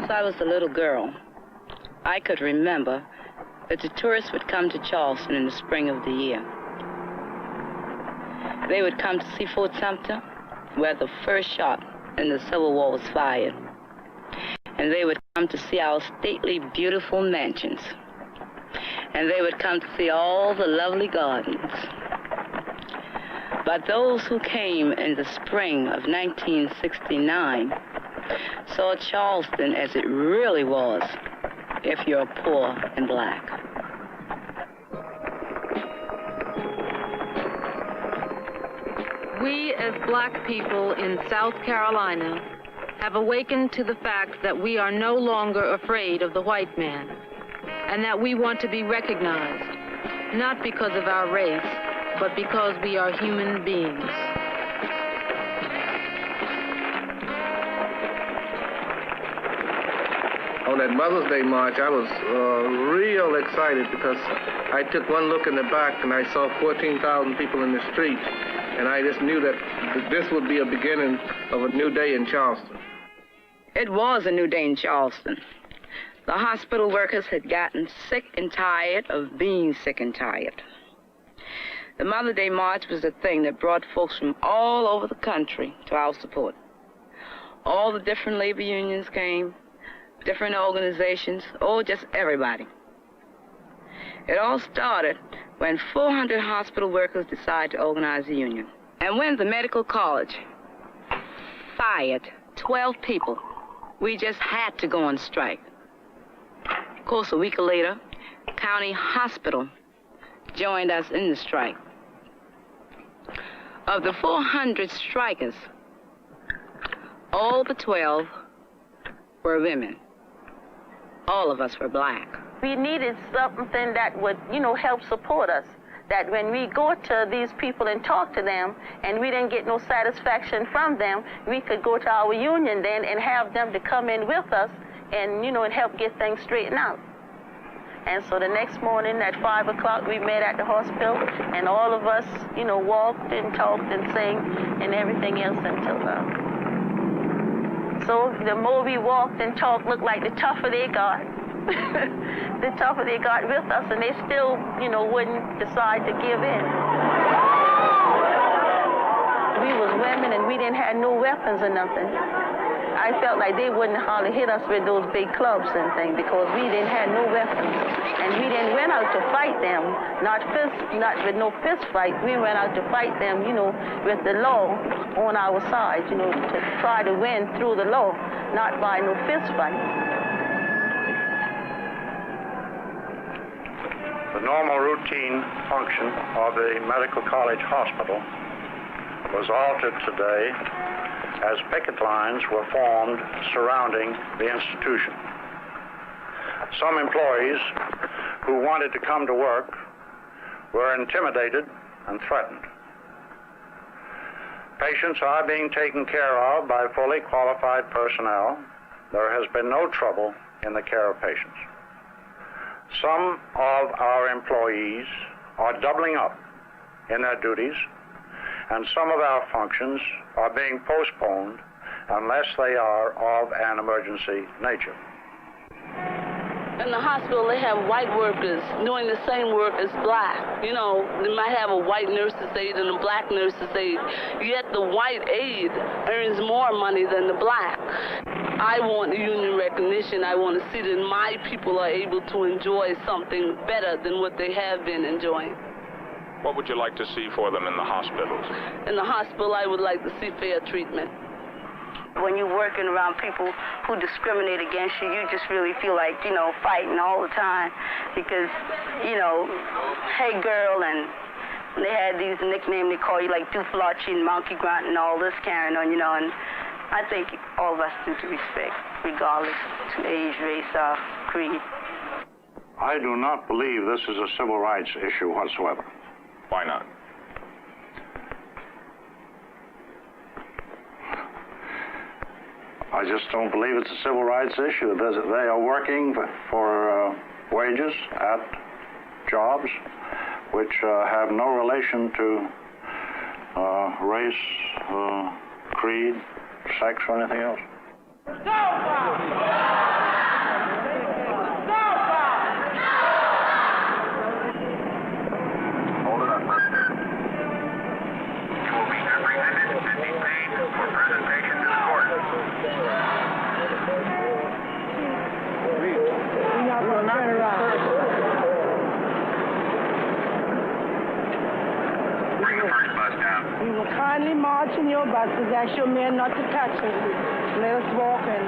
Since I was a little girl, I could remember that the tourists would come to Charleston in the spring of the year. They would come to see Fort Sumter, where the first shot in the Civil War was fired. And they would come to see our stately, beautiful mansions. And they would come to see all the lovely gardens. But those who came in the spring of 1969 saw Charleston as it really was if you're poor and black. We as black people in South Carolina have awakened to the fact that we are no longer afraid of the white man, and that we want to be recognized, not because of our race, but because we are human beings. On that Mother's Day march, I was real excited because I took one look in the back and I saw 14,000 people in the street, and I just knew that this would be a beginning of a new day in Charleston. It was a new day in Charleston. The hospital workers had gotten sick and tired of being sick and tired. The Mother's Day March was a thing that brought folks from all over the country to our support. All the different labor unions came, different organizations, just everybody. It all started when 400 hospital workers decided to organize a union. And when the medical college fired 12 people, we just had to go on strike. Of course, a week later, County Hospital joined us in the strike. Of the 400 strikers, all but 12 were women. All of us were black. We needed something that would, help support us. That when we go to these people and talk to them and we didn't get no satisfaction from them, we could go to our union then and have them to come in with us and, and help get things straightened out. And so the next morning at 5 o'clock, we met at the hospital, and all of us, walked and talked and sang and everything else until So the more we walked and talked, looked like the tougher they got. The tougher they got with us, and they still, wouldn't decide to give in. We was women, and we didn't have no weapons or nothing. I felt like they wouldn't hardly hit us with those big clubs and things because we didn't have no weapons. And we didn't went out to fight them, not with no fist fight. We went out to fight them, with the law on our side, to try to win through the law, not by no fist fight. The normal routine function of the Medical College Hospital was altered today as picket lines were formed surrounding the institution. Some employees who wanted to come to work were intimidated and threatened. Patients are being taken care of by fully qualified personnel. There has been no trouble in the care of patients. Some of our employees are doubling up in their duties, and some of our functions are being postponed unless they are of an emergency nature. In the hospital, they have white workers doing the same work as black. They might have a white nurse's aide and a black nurse's aide, yet the white aide earns more money than the black. I want union recognition. I want to see that my people are able to enjoy something better than what they have been enjoying. What would you like to see for them in the hospitals? In the hospital, I would like to see fair treatment. When you're working around people who discriminate against you, you just really feel like, fighting all the time because, hey girl, and they had these nicknames they call you like Dooflachi and Monkey Grunt and all this carrying on, and I think all of us need to respect, regardless to age, race, or creed. I do not believe this is a civil rights issue whatsoever. Why not? I just don't believe it's a civil rights issue. They are working for wages at jobs which have no relation to race, creed, sex, or anything else. touching your buses. Ask your men not to touch us. Let us walk in.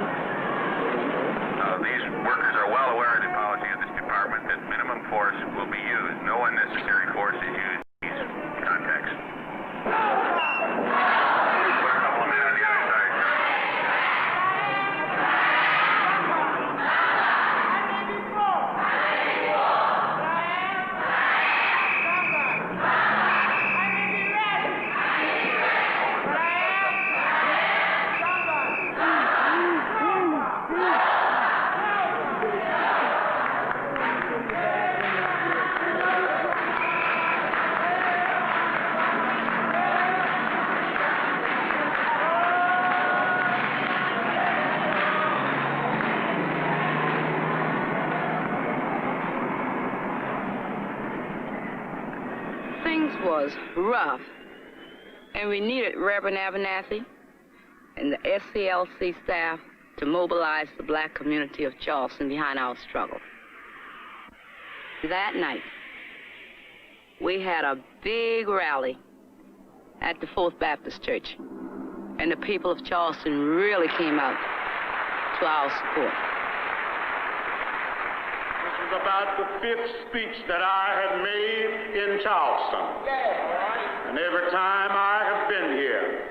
These workers are well aware of the policy of this department that minimum force will be used. No unnecessary force is used in these contexts. Put a couple of men on the other side. Things was rough, and we needed Reverend Abernathy and the SCLC staff to mobilize the black community of Charleston behind our struggle. That night, we had a big rally at the Fourth Baptist Church, and the people of Charleston really came out to our support. About the 5th speech that I have made in Charleston. And every time I have been here,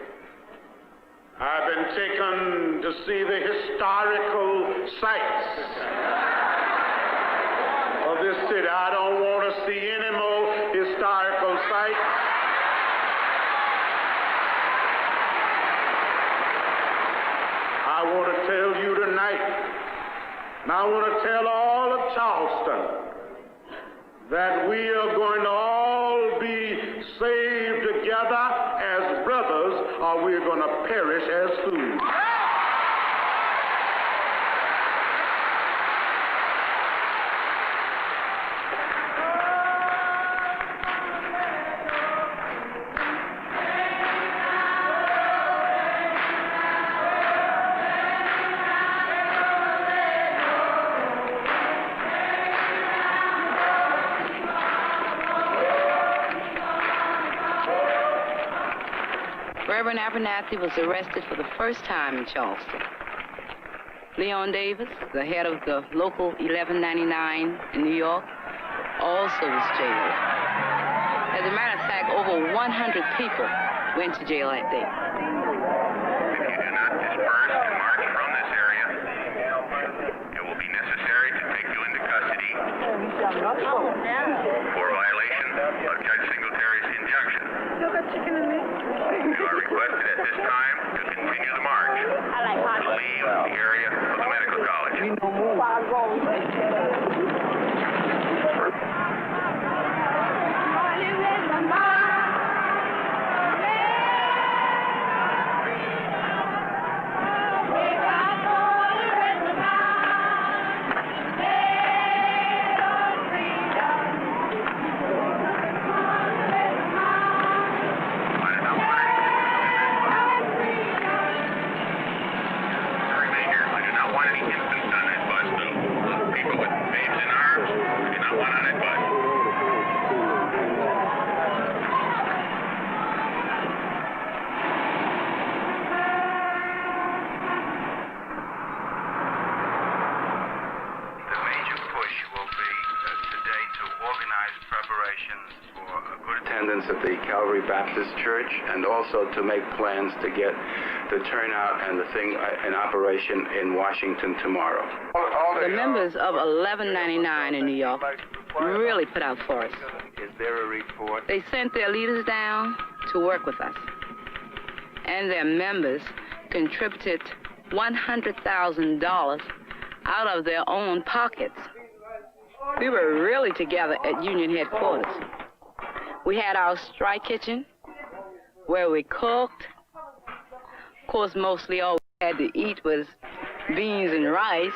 I've been taken to see the historical sites of this city. I don't want to see any more historical sites. I want to tell you tonight, and I want to tell all of Charleston that we are going to all be saved together as brothers, or we're going to perish as fools. Reverend Abernathy was arrested for the first time in Charleston. Leon Davis, the head of the local 1199 in New York, also was jailed. As a matter of fact, over 100 people went to jail that day. If you do not disperse and march from this area, it will be necessary to take you into custody for violation of Judge Singletary's injunction. You are requested at this time to continue the march to leave the area of the medical college. At the Calvary Baptist Church, and also to make plans to get the turnout and the thing in operation in Washington tomorrow. The members of 1199 in New York really put out for us. Is there a report? They sent their leaders down to work with us, and their members contributed $100,000 out of their own pockets. We were really together at Union headquarters. We had our strike kitchen where we cooked. Of course, mostly all we had to eat was beans and rice,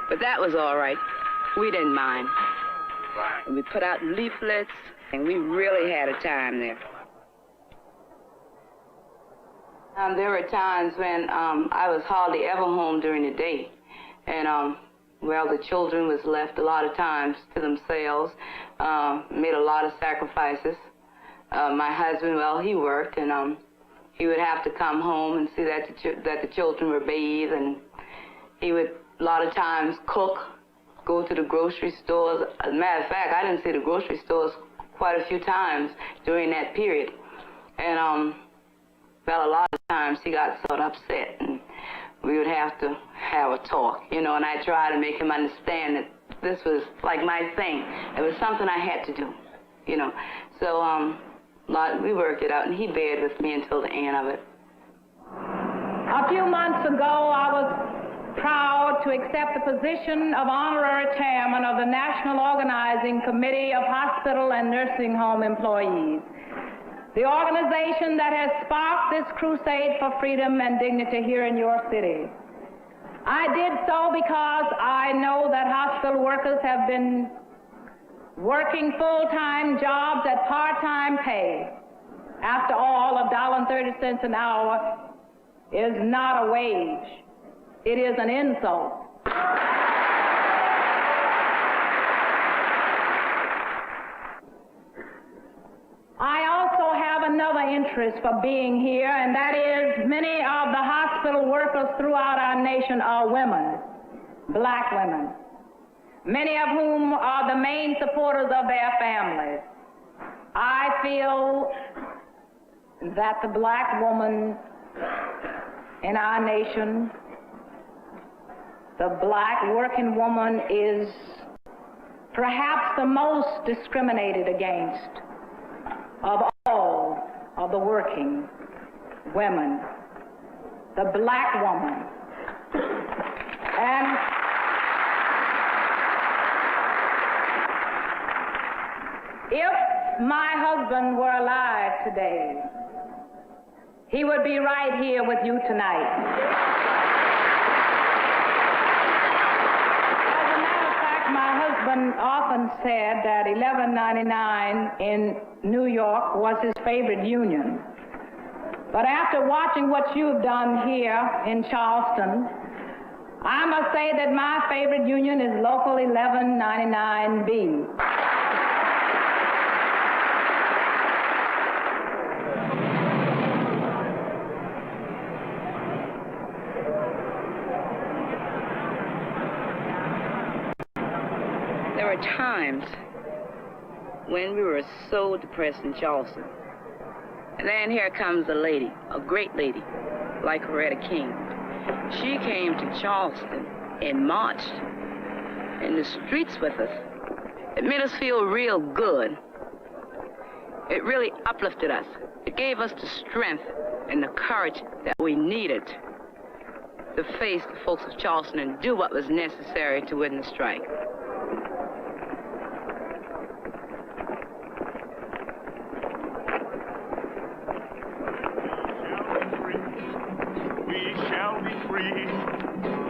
but that was all right. We didn't mind. And we put out leaflets, and we really had a time there. There were times when I was hardly ever home during the day, and well, the children was left a lot of times to themselves, made a lot of sacrifices. My husband, well, he worked, and he would have to come home and see that the children were bathed, and he would a lot of times cook, go to the grocery stores. As a matter of fact, I didn't see the grocery stores quite a few times during that period. And well, a lot of times he got sort of upset, and we would have to have a talk, you know, and I tried to make him understand that this was like my thing. It was something I had to do, you know. So we worked it out, and he bared with me until the end of it. A few months ago, I was proud to accept the position of honorary chairman of the National Organizing Committee of Hospital and Nursing Home Employees, the organization that has sparked this crusade for freedom and dignity here in your city. I did so because I know that hospital workers have been working full-time jobs at part-time pay. After all, $1.30 an hour is not a wage. It is an insult. I also have another interest for being here, and that is many of the hospital workers throughout our nation are women, black women, many of whom are the main supporters of their families. I feel that the black woman in our nation, the black working woman, is perhaps the most discriminated against of all of the working women, the black woman. And if my husband were alive today, he would be right here with you tonight. Often said that 1199 in New York was his favorite union. But after watching what you've done here in Charleston, I must say that my favorite union is Local 1199B. There were times when we were so depressed in Charleston. And then here comes a lady, a great lady, like Coretta King. She came to Charleston and marched in the streets with us. It made us feel real good. It really uplifted us. It gave us the strength and the courage that we needed to face the folks of Charleston and do what was necessary to win the strike.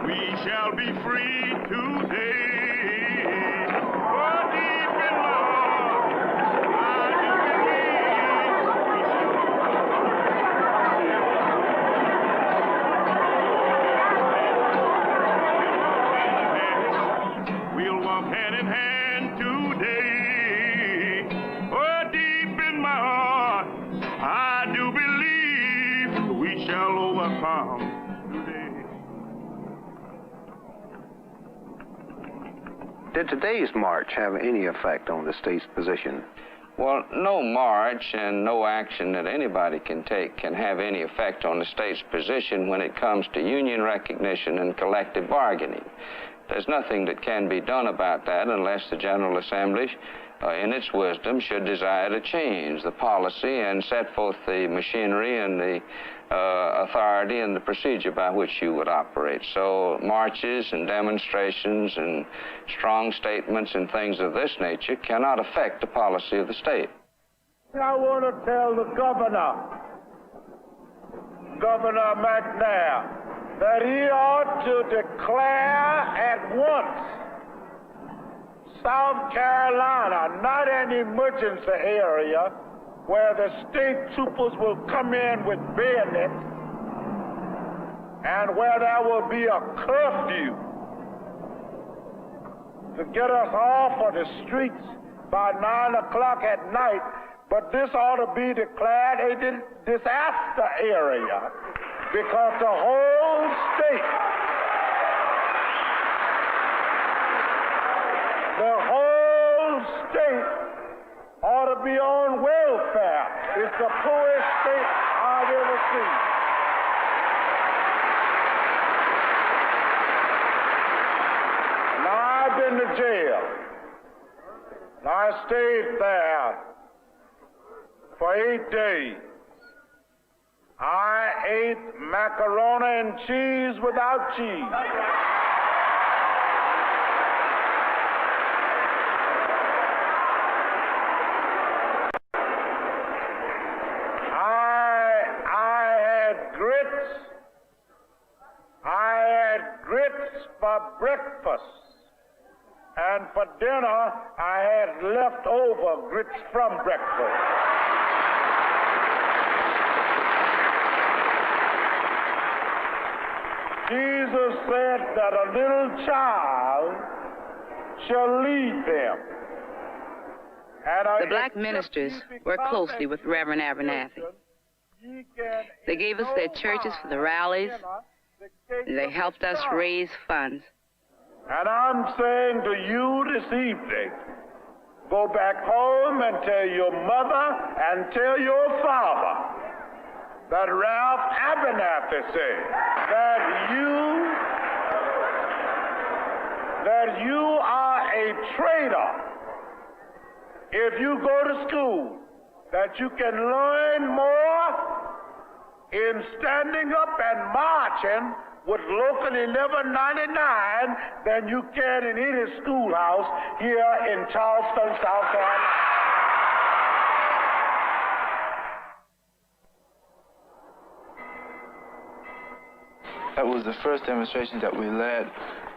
We shall be free today. For deep in my heart, I do believe we'll walk hand in hand today. For deep in my heart, I do believe we shall overcome. Did today's march have any effect on the state's position? Well, no march and no action that anybody can take can have any effect on the state's position when it comes to union recognition and collective bargaining. There's nothing that can be done about that unless the General Assembly, in its wisdom, should desire to change the policy and set forth the machinery and the authority and the procedure by which you would operate. So marches and demonstrations and strong statements and things of this nature cannot affect the policy of the state. I want to tell the Governor McNair, that he ought to declare at once South Carolina not an emergency area where the state troopers will come in with bayonets and where there will be a curfew to get us off of the streets by 9 o'clock at night, But this ought to be declared a disaster area because the whole state, ought to be on welfare. It's the poorest state I've ever seen. Now, I've been to jail. I stayed there for 8 days. I ate macaroni and cheese without cheese. For breakfast, and for dinner I had leftover grits from breakfast. Jesus said that a little child shall lead them. And the black ministers worked closely with Reverend Abernathy. They gave us their churches for the rallies. They helped us raise funds. And I'm saying to you this evening, go back home and tell your mother and tell your father that Ralph Abernathy said that you are a traitor if you go to school, that you can learn more in standing up and marching with Local 1199 than you can in any schoolhouse here in Charleston, South Carolina. That was the first demonstration that we led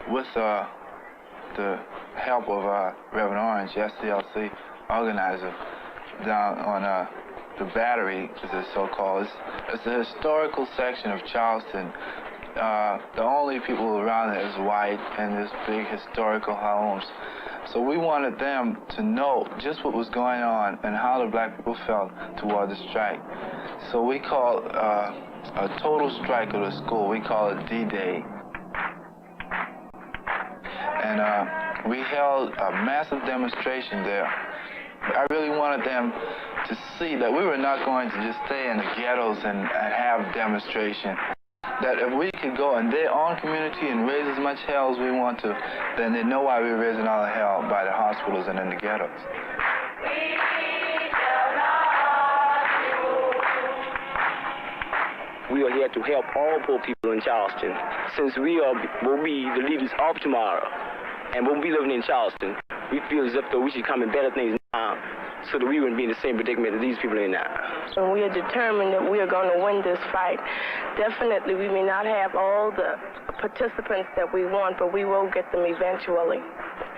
with the help of Reverend Orange, SCLC organizer, down on the Battery, as it's so-called. It's a historical section of Charleston. The only people around it is white and there's big historical homes. So we wanted them to know just what was going on and how the black people felt toward the strike. So we called a total strike of the school. We call it D-Day. And we held a massive demonstration there. I really wanted them to see that we were not going to just stay in the ghettos and have demonstration. That if we could go in their own community and raise as much hell as we want to, then they know why we're raising all the hell by the hospitals and in the ghettos. We are here to help all poor people in Charleston. Since we will be the leaders of tomorrow and we'll be living in Charleston, we feel as if though we should come in better things now so that we wouldn't be in the same predicament that these people are in now. And we are determined that we are going to win this fight. Definitely, we may not have all the participants that we want, but we will get them eventually.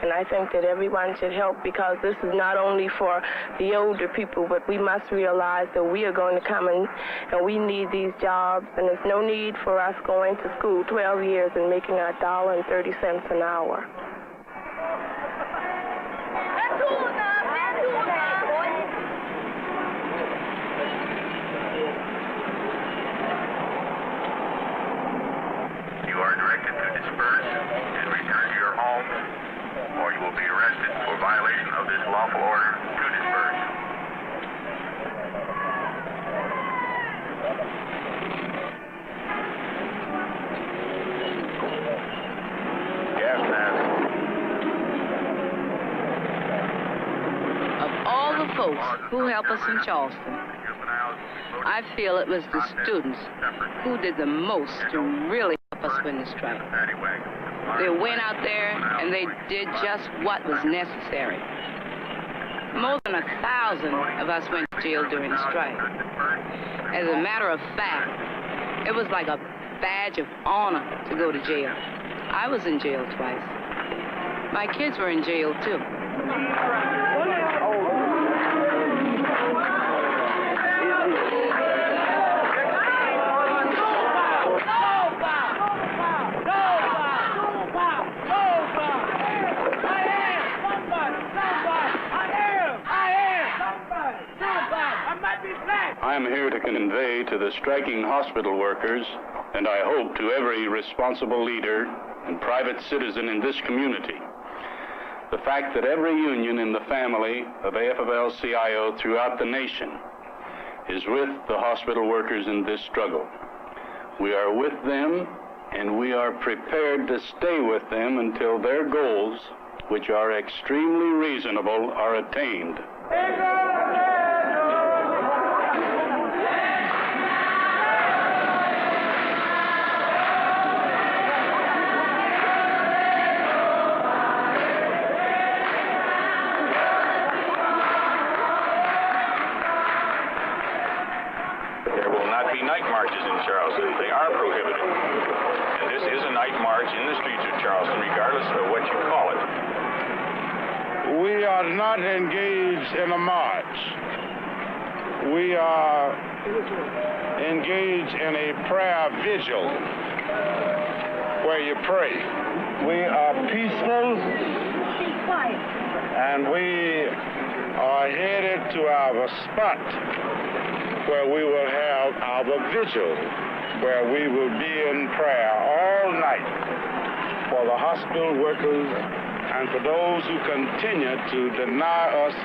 And I think that everyone should help because this is not only for the older people, but we must realize that we are going to come in and we need these jobs. And there's no need for us going to school 12 years and making our $1.30 an hour. Violation of this lawful order to disperse. Yes, ma'am. Of all the folks who help us in Charleston, I feel it was the students who did the most to really help us win the strike. They went out there and they did just what was necessary. More than 1,000 of us went to jail during the strike. As a matter of fact, it was like a badge of honor to go to jail. I was in jail twice. My kids were in jail too. I'm here to convey to the striking hospital workers, and I hope to every responsible leader and private citizen in this community, the fact that every union in the family of AFL-CIO throughout the nation is with the hospital workers in this struggle. We are with them, and we are prepared to stay with them until their goals, which are extremely reasonable, are attained. Night marches in Charleston. They are prohibited. And this is a night march in the streets of Charleston, regardless of what you call it. We are not engaged in a march. We are engaged in a prayer vigil where you pray. We are peaceful, and we are headed to our spot where we will have our vigil, where we will be in prayer all night for the hospital workers and for those who continue to deny us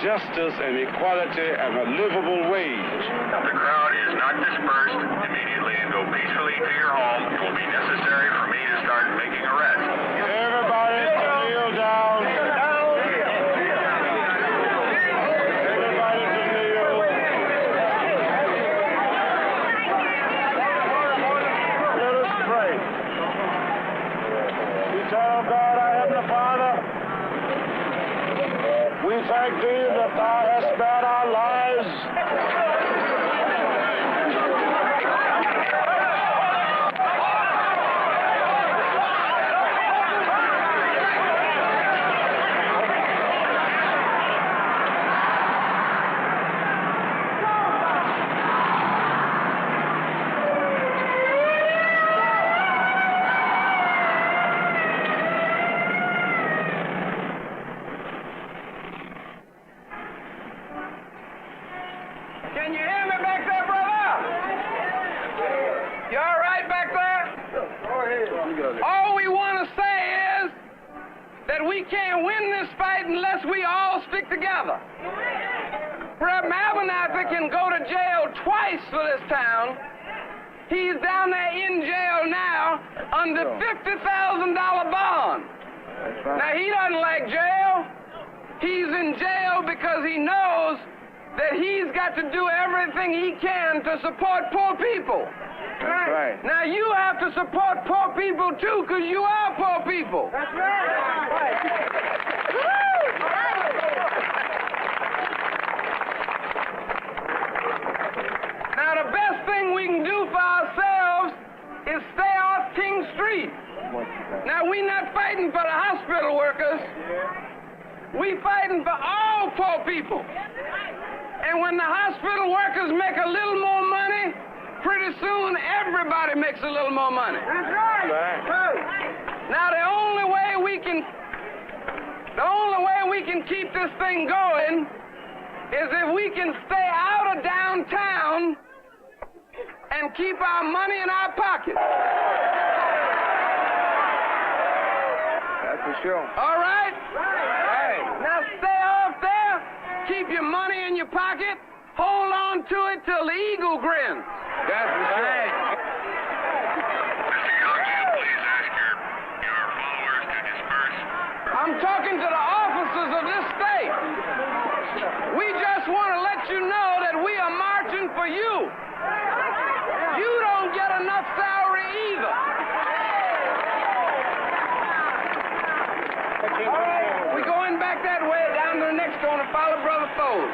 justice and equality and a livable wage. The crowd is not dispersed immediately and go peacefully to your home. It will be necessary for me to start making arrests. Everybody kneel down. Thank thee that thou hast spared our lives. Can you hear me back there, brother? You all right back there? All we want to say is that we can't win this fight unless we all stick together. Reb Abernathy can go to jail twice for this town. He's down there in jail now under $50,000 bond. Now, he doesn't like jail. He's in jail because he knows that he's got to do everything he can to support poor people. That's right. Now, you have to support poor people, too, because you are poor people. That's right. Now, the best thing we can do for ourselves is stay off King Street. Now, we're not fighting for the hospital workers. We're fighting for all poor people. And when the hospital workers make a little more money, pretty soon everybody makes a little more money. That's right. Now the only way we can keep this thing going is if we can stay out of downtown and keep our money in our pockets. That's for sure. All right? Right. Now stay off there. Keep your money in your pocket. Hold on to it till the eagle grins. That's right. Mr. Young, please ask your followers to disperse. I'm talking to the officers of this state. We just want to let you know that we are marching for you. You don't get enough salary either. We're going back that way, down to the next corner, follow Brother Fold.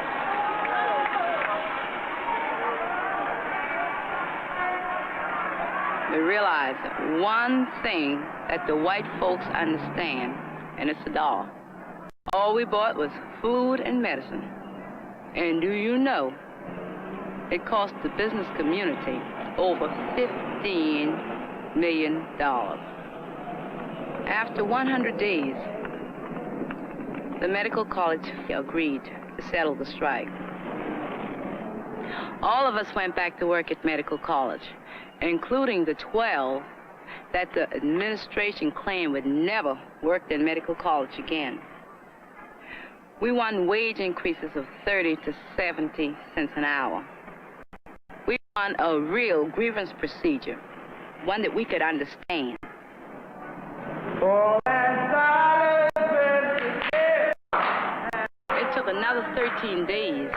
We realize one thing that the white folks understand, and it's all we bought was food and medicine. And do you know, it cost the business community over $15 million. After 100 days, the medical college agreed to settle the strike. All of us went back to work at medical college, including the 12 that the administration claimed would never work in medical college again. We won wage increases of 30 to 70 cents an hour. We won a real grievance procedure, one that we could understand. It took another 13 days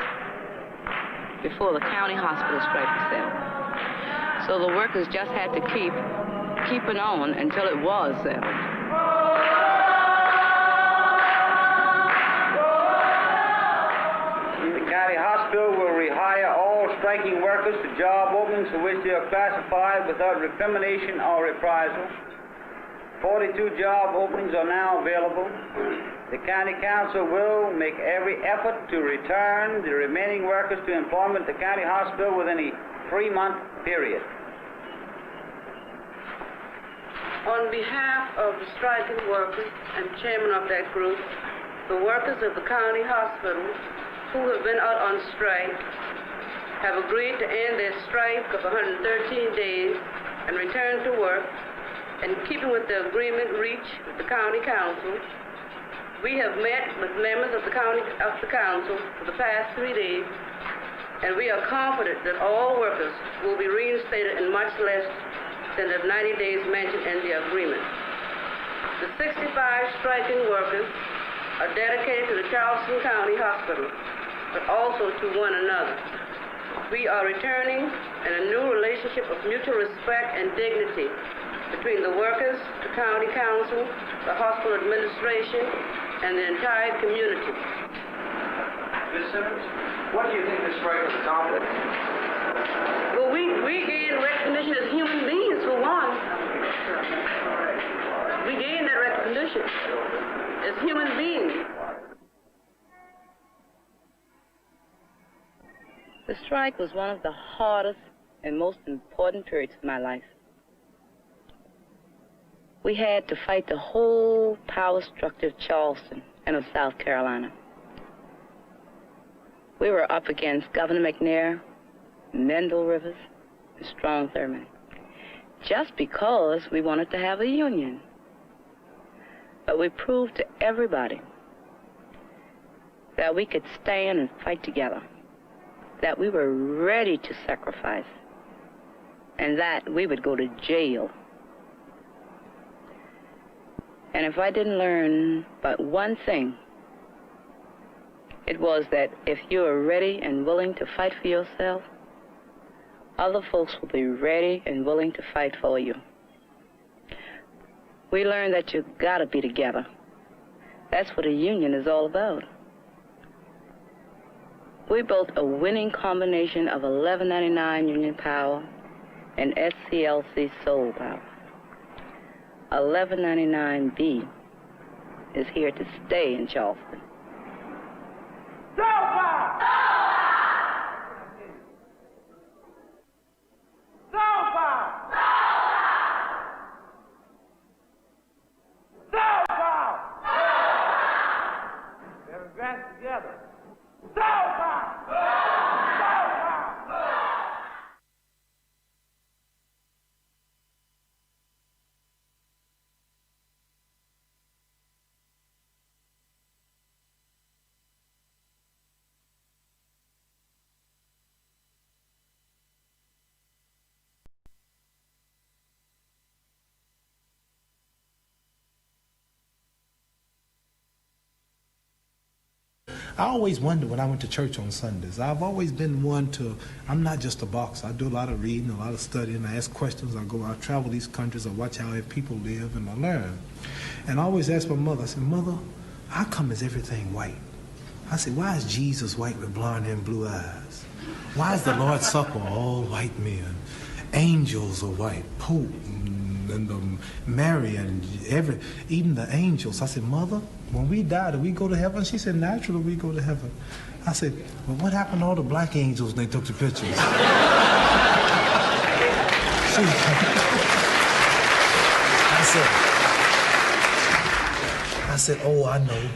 before the county hospital strike was settled. So the workers just had to keep keeping on until it was settled. The county hospital will rehire all striking workers to job openings for which they are classified without recrimination or reprisal. 42 job openings are now available. The county council will make every effort to return the remaining workers to employment at the county hospital within a 3-month period. On behalf of the striking workers and chairman of that group, the workers of the county hospital who have been out on strike have agreed to end their strike of 113 days and return to work. In keeping with the agreement reached with the county council, we have met with members of the council for the past 3 days, and we are confident that all workers will be reinstated in much less than the 90 days mentioned in the agreement. The 65 striking workers are dedicated to the Charleston County Hospital, but also to one another. We are returning in a new relationship of mutual respect and dignity between the workers, the county council, the hospital administration, and the entire community. Ms. Simmons, what do you think this strike has accomplished? Well, we gained recognition as human beings, for one. We gained that recognition as human beings. The strike was one of the hardest and most important periods of my life. We had to fight the whole power structure of Charleston and of South Carolina. We were up against Governor McNair, Mendel Rivers, and Strom Thurmond, just because we wanted to have a union. But we proved to everybody that we could stand and fight together, that we were ready to sacrifice, and that we would go to jail. And if I didn't learn but one thing, it was that if you are ready and willing to fight for yourself, other folks will be ready and willing to fight for you. We learned that you gotta be together. That's what a union is all about. We built a winning combination of 1199 Union Power and SCLC Soul Power. 1199B is here to stay in Charleston. I always wondered when I went to church on Sundays. I've always been one to, I'm not just a boxer. I do a lot of reading, a lot of studying. I ask questions. I travel these countries. I watch how people live, and I learn. And I always ask my mother, I said, Mother, how come is everything white? I said, why is Jesus white with blonde hair and blue eyes? Why is the Lord's Supper all white men? Angels are white, Pope and Mary and even the angels. I said, Mother, when we die, do we go to heaven? She said, naturally we go to heaven. I said, well, what happened to all the black angels when they took the pictures? I said, oh, I know.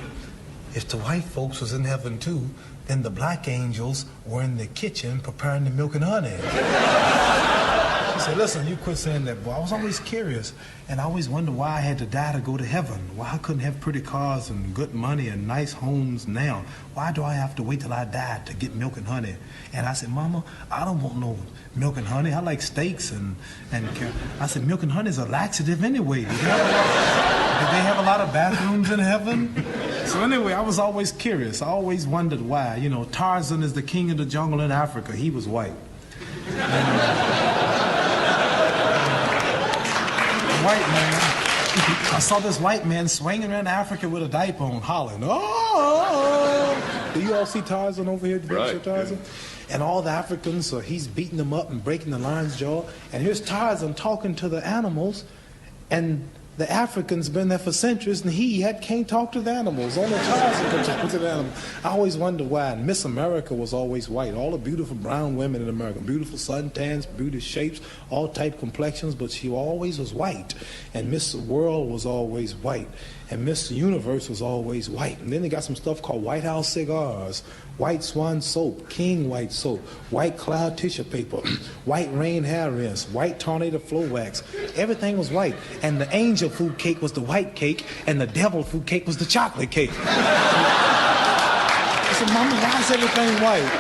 If the white folks was in heaven too, then the black angels were in the kitchen preparing the milk and honey. She said, listen, you quit saying that, boy. I was always curious, and I always wondered why I had to die to go to heaven. Why I couldn't have pretty cars and good money and nice homes now. Why do I have to wait till I die to get milk and honey? And I said, Mama, I don't want no milk and honey. I like steaks and I said, milk and honey is a laxative anyway. Did they have a lot of bathrooms in heaven? So anyway, I was always curious. I always wondered why. You know, Tarzan is the king of the jungle in Africa. He was white. White man. I saw this white man swinging around Africa with a diaper on, hollering, oh! Do you all see Tarzan over here? Right. Tarzan? Yeah. And all the Africans, he's beating them up and breaking the lion's jaw. And here's Tarzan talking to the animals, and the Africans been there for centuries, and he can't talk to the animals. Only Tarzan can talk to the animals. I always wondered why. And Miss America was always white. All the beautiful brown women in America, beautiful suntans, beautiful shapes, all type complexions, but she always was white. And Miss World was always white. And Miss Universe was always white. And then they got some stuff called White House cigars, White Swan soap, King White soap, White Cloud tissue paper, White Rain hair rinse, White Tornado flow wax. Everything was white. And the angel food cake was the white cake, and the devil food cake was the chocolate cake. I said, Mama, why is everything white?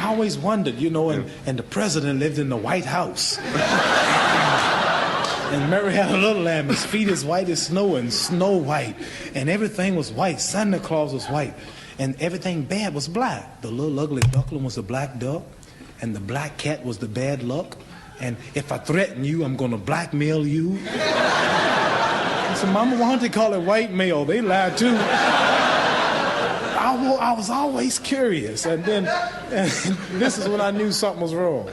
I always wondered, you know, and the president lived in the White House. And Mary had a little lamb, his feet as white as snow, and Snow White. And everything was white. Santa Claus was white. And everything bad was black. The little ugly duckling was the black duck, and the black cat was the bad luck. And if I threaten you, I'm going to blackmail you. I said, Mama, why don't they call it white mail? They lied too. I was always curious. And then this is when I knew something was wrong.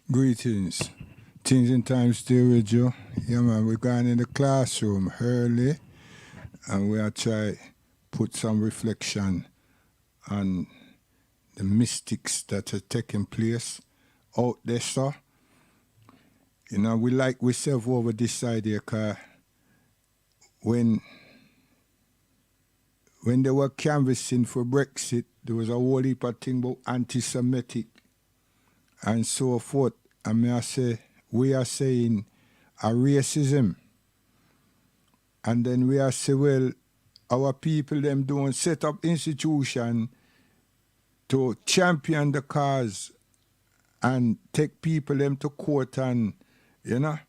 Greetings. Things in Time still with you. Yeah, man, we're going in the classroom early, and we are trying put some reflection on the mystics that are taking place out there, sir. You know, we like ourselves over this side here, because when they were canvassing for Brexit, there was a whole heap of thing about anti-Semitic and so forth. I mean, I say, we are saying a racism. And then we are saying, well, our people, them don't set up institution to champion the cause and take people them to court and, you know,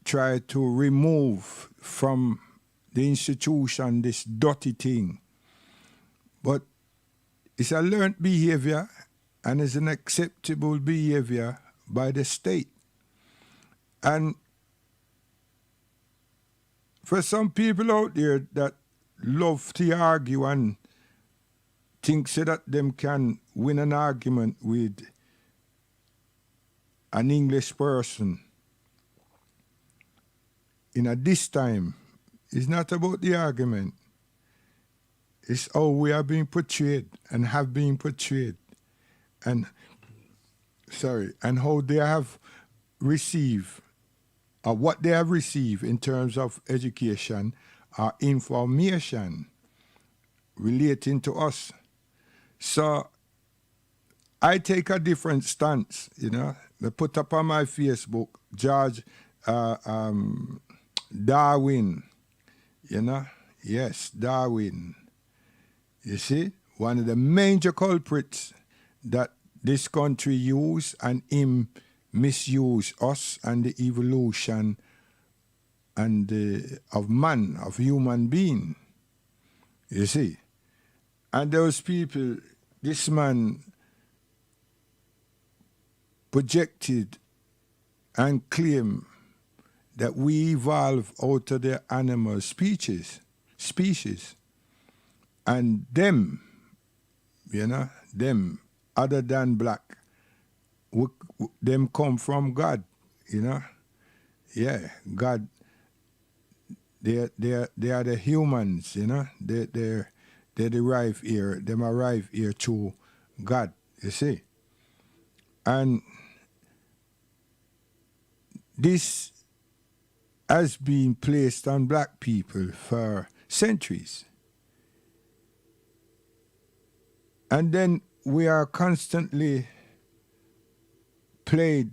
try to remove from the institution this dirty thing. But it's a learned behavior, and it's an acceptable behavior by the state. And for some people out there that love to argue and think so that them can win an argument with an English person, this time, it's not about the argument. It's how we are being portrayed and have been portrayed. And how they have received, or what they have received in terms of education or information relating to us. So I take a different stance, you know. I put up on my Facebook, George Darwin, you know. Yes, Darwin. You see, one of the major culprits that this country use and him misuse us and the evolution and of man, of human being. You see? And those people, this man projected and claimed that we evolved out of the animal species. And them, you know, them, other than black, them come from God, you know. Yeah, God. They are the humans, you know. They arrive here. Them arrive here through God. You see, and this has been placed on black people for centuries. And then we are constantly played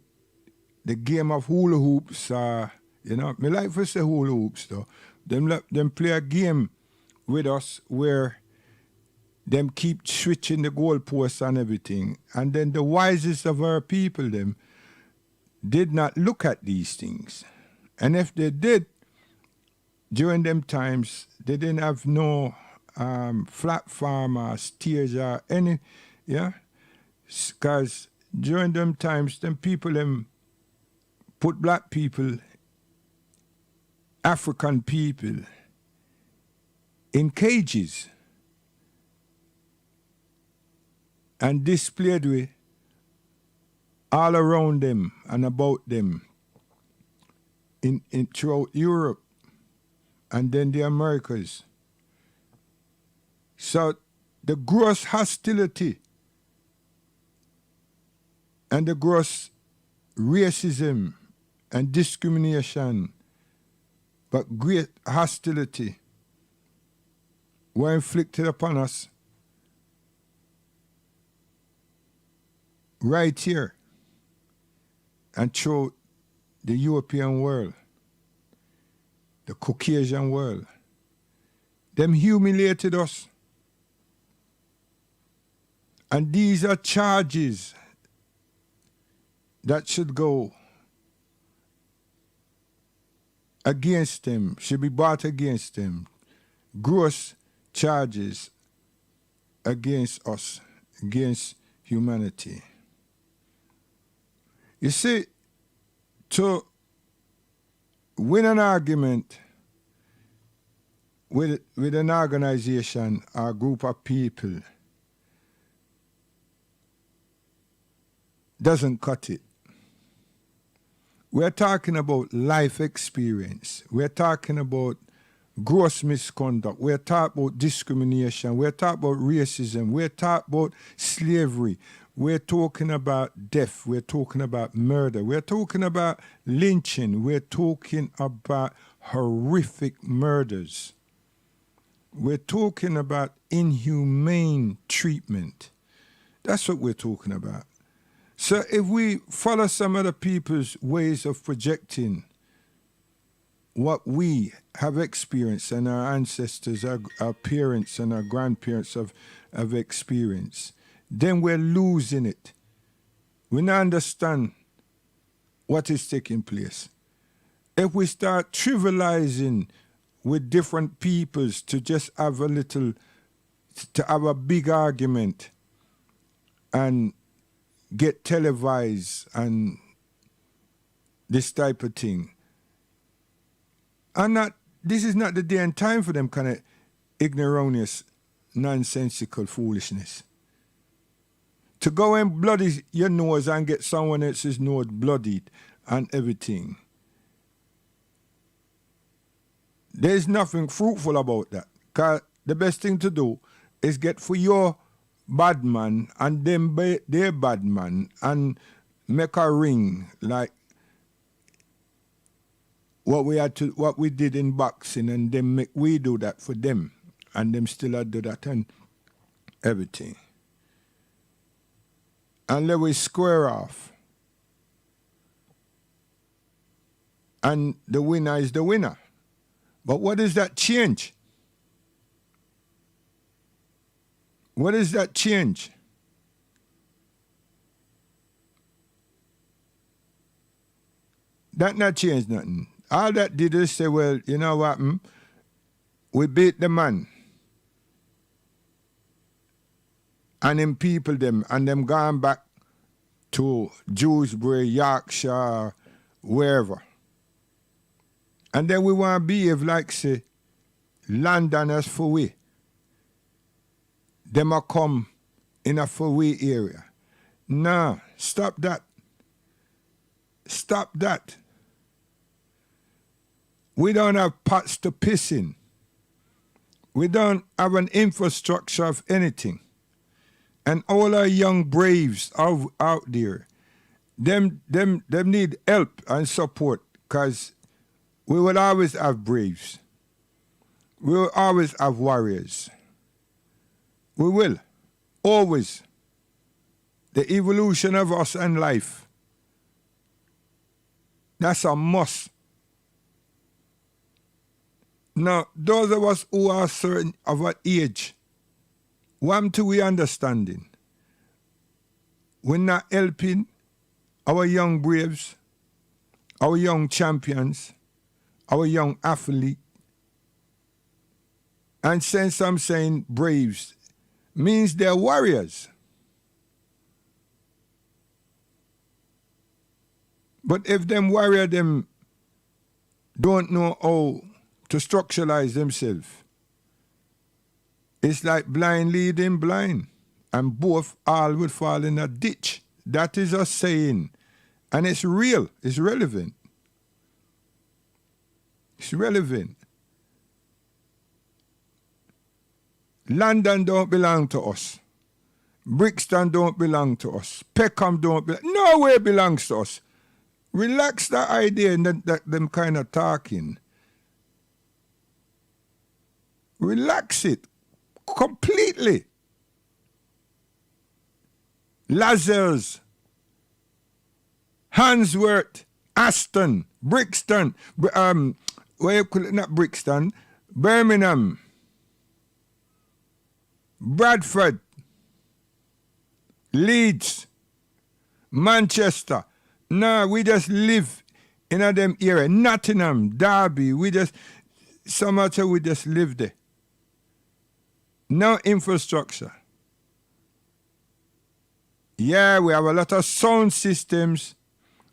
the game of hula hoops. Me like to say hula hoops though. Them play a game with us where them keep switching the goalposts and everything. And then the wisest of our people, them, did not look at these things. And if they did, during them times, they didn't have no platform or stage or any, yeah? Because during them times, them people, them put black people, African people, in cages and displayed with all around them and about them in throughout Europe and then the Americas. So the gross hostility and the gross racism and discrimination, but great hostility were inflicted upon us right here and throughout the European world, the Caucasian world. Them humiliated us. And these are charges that should go against them, should be brought against them. Gross charges against us, against humanity. You see, to win an argument with an organization or a group of people doesn't cut it. We're talking about life experience. We're talking about gross misconduct. We're talking about discrimination. We're talking about racism. We're talking about slavery. We're talking about death. We're talking about murder. We're talking about lynching. We're talking about horrific murders. We're talking about inhumane treatment. That's what we're talking about. So if we follow some other people's ways of projecting what we have experienced and our ancestors, our parents and our grandparents have experienced, then we're losing it. We don't understand what is taking place. If we start trivializing with different peoples to just have to have a big argument and get televised and this type of thing. This is not the day and time for them kind of ignoramus, nonsensical foolishness. To go and bloody your nose and get someone else's nose bloodied and everything. There's nothing fruitful about that. Because the best thing to do is get for your bad man and them their bad man and make a ring like what we did in boxing, and then we do that for them and them still do that and everything. And then we square off. And the winner is the winner. But what does that change? What does that change? That not change nothing. All that did is say, well, you know what? We beat the man. And them people them, and them gone back to Dewsbury, Yorkshire, wherever. And then we want to behave like, say, Londoners for we. Them a come in a for we area. Nah, stop that. Stop that. We don't have pots to piss in. We don't have an infrastructure of anything. And all our young braves out there, them need help and support, because We will always have braves. We will always have warriors. We will. Always. The evolution of us and life. That's a must. Now, those of us who are certain of our age, one to we understanding, we're not helping our young braves, our young champions, our young athletes. And since I'm saying braves, means they're warriors. But if them warrior them don't know how to structuralize themselves, it's like blind leading blind, and both all will fall in a ditch. That is a saying, and it's real, it's relevant. It's relevant. London don't belong to us. Brixton don't belong to us. Peckham don't belong. Nowhere belongs to us. Relax the idea and that them kind of talking. Relax it completely. Lazarus, Handsworth, Aston, Brixton, not Brixton, Birmingham, Bradford, Leeds, Manchester. No, we just live in a them area. Nottingham, Derby, we just live there. No infrastructure. Yeah, we have a lot of sound systems,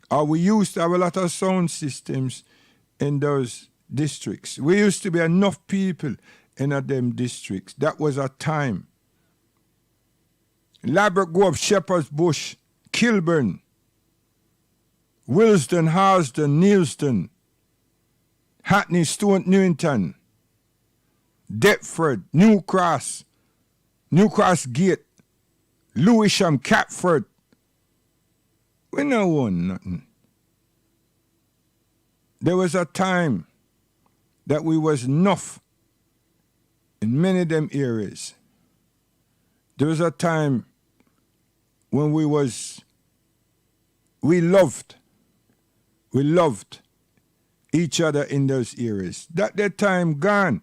or we used to have a lot of sound systems in those districts. We used to be enough people in them districts. That was a time. Ladbroke Grove, Shepherd's Bush, Kilburn, Willesden, Harsden, Neilston, Hackney, Stewart, Newington, Deptford, New Cross Gate, Lewisham, Catford. We no want nothing. There was a time that we was enough in many of them areas. There was a time when we loved each other in those areas. That time gone.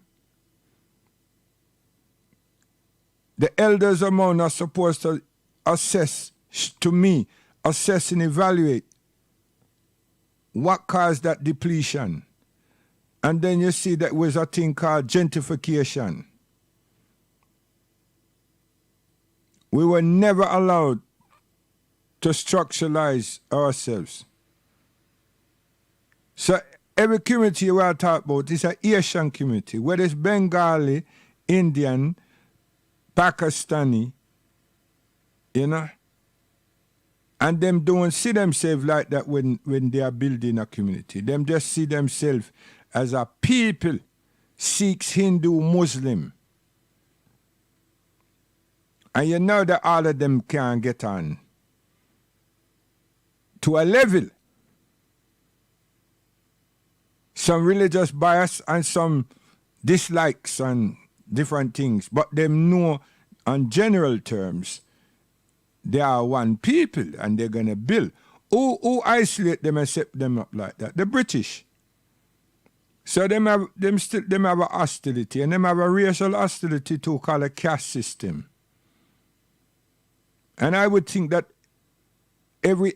The elders among us are supposed to assess and evaluate what caused that depletion. And then you see that was a thing called gentrification. We were never allowed to structuralize ourselves. So every community we are talking about is an Asian community, whether it's Bengali, Indian, Pakistani, you know, and them don't see themselves like that when they are building a community. Them just see themselves as a people, Sikhs, Hindu, Muslim. And you know that all of them can get on to a level. Some religious bias and some dislikes and different things, but them know on general terms they are one people and they're going to build. Who isolate them and set them up like that? The British. So them have a hostility, and them have a racial hostility too, called a caste system. And I would think that every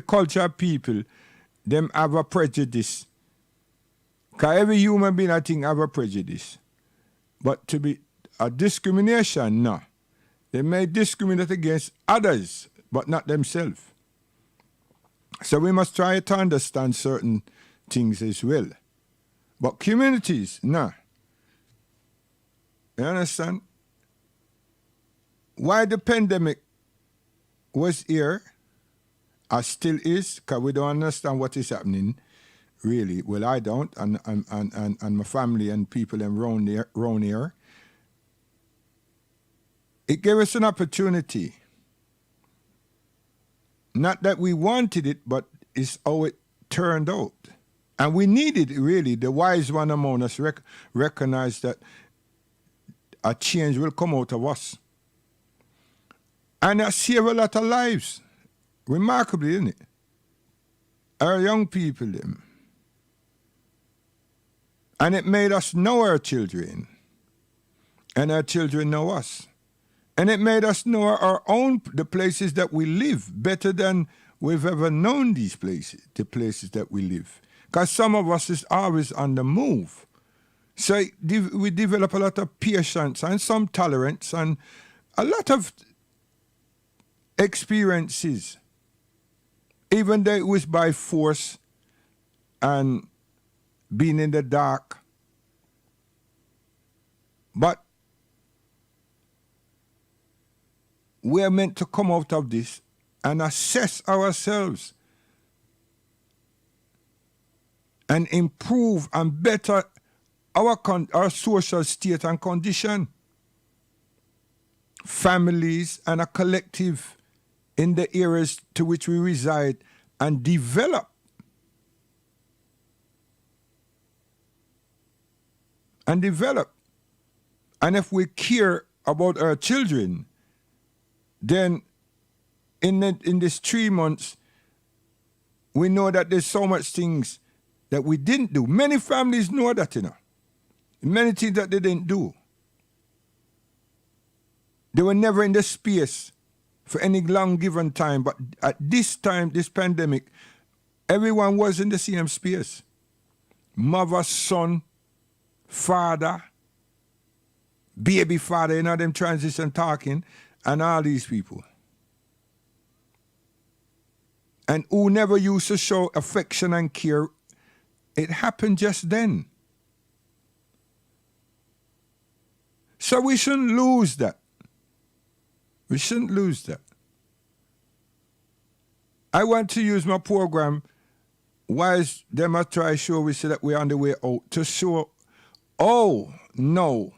culture of people, them have a prejudice. Because every human being, I think, have a prejudice. But to be a discrimination, no. They may discriminate against others, but not themselves. So we must try to understand certain things as well. But communities, no. You understand? Why the pandemic was here, or still is, because we don't understand what is happening, really. Well, I don't, and my family and people around here. It gave us an opportunity. Not that we wanted it, but it's how it turned out. And we need it, really. The wise one among us recognize that a change will come out of us. And it saved a lot of lives. Remarkably, isn't it? Our young people, them. And it made us know our children. And our children know us. And it made us know the places that we live better than we've ever known these places, the places that we live. Because some of us is always on the move. So we develop a lot of patience and some tolerance and a lot of experiences. Even though it was by force and being in the dark. But we are meant to come out of this and assess ourselves and improve and better our social state and condition. Families and a collective in the areas to which we reside and develop. And develop. And if we care about our children, then in these 3 months, we know that there's so much things that we didn't do. Many families know that, you know. Many things that they didn't do. They were never in the space for any long given time, but at this time, this pandemic, everyone was in the same space. Mother, son, father, baby father, you know, them transition talking, and all these people. And who never used to show affection and care, it happened just then. So we shouldn't lose that. We shouldn't lose that. I want to use my program, whilst them I try to show we say that we're on the way out, to show, oh, no,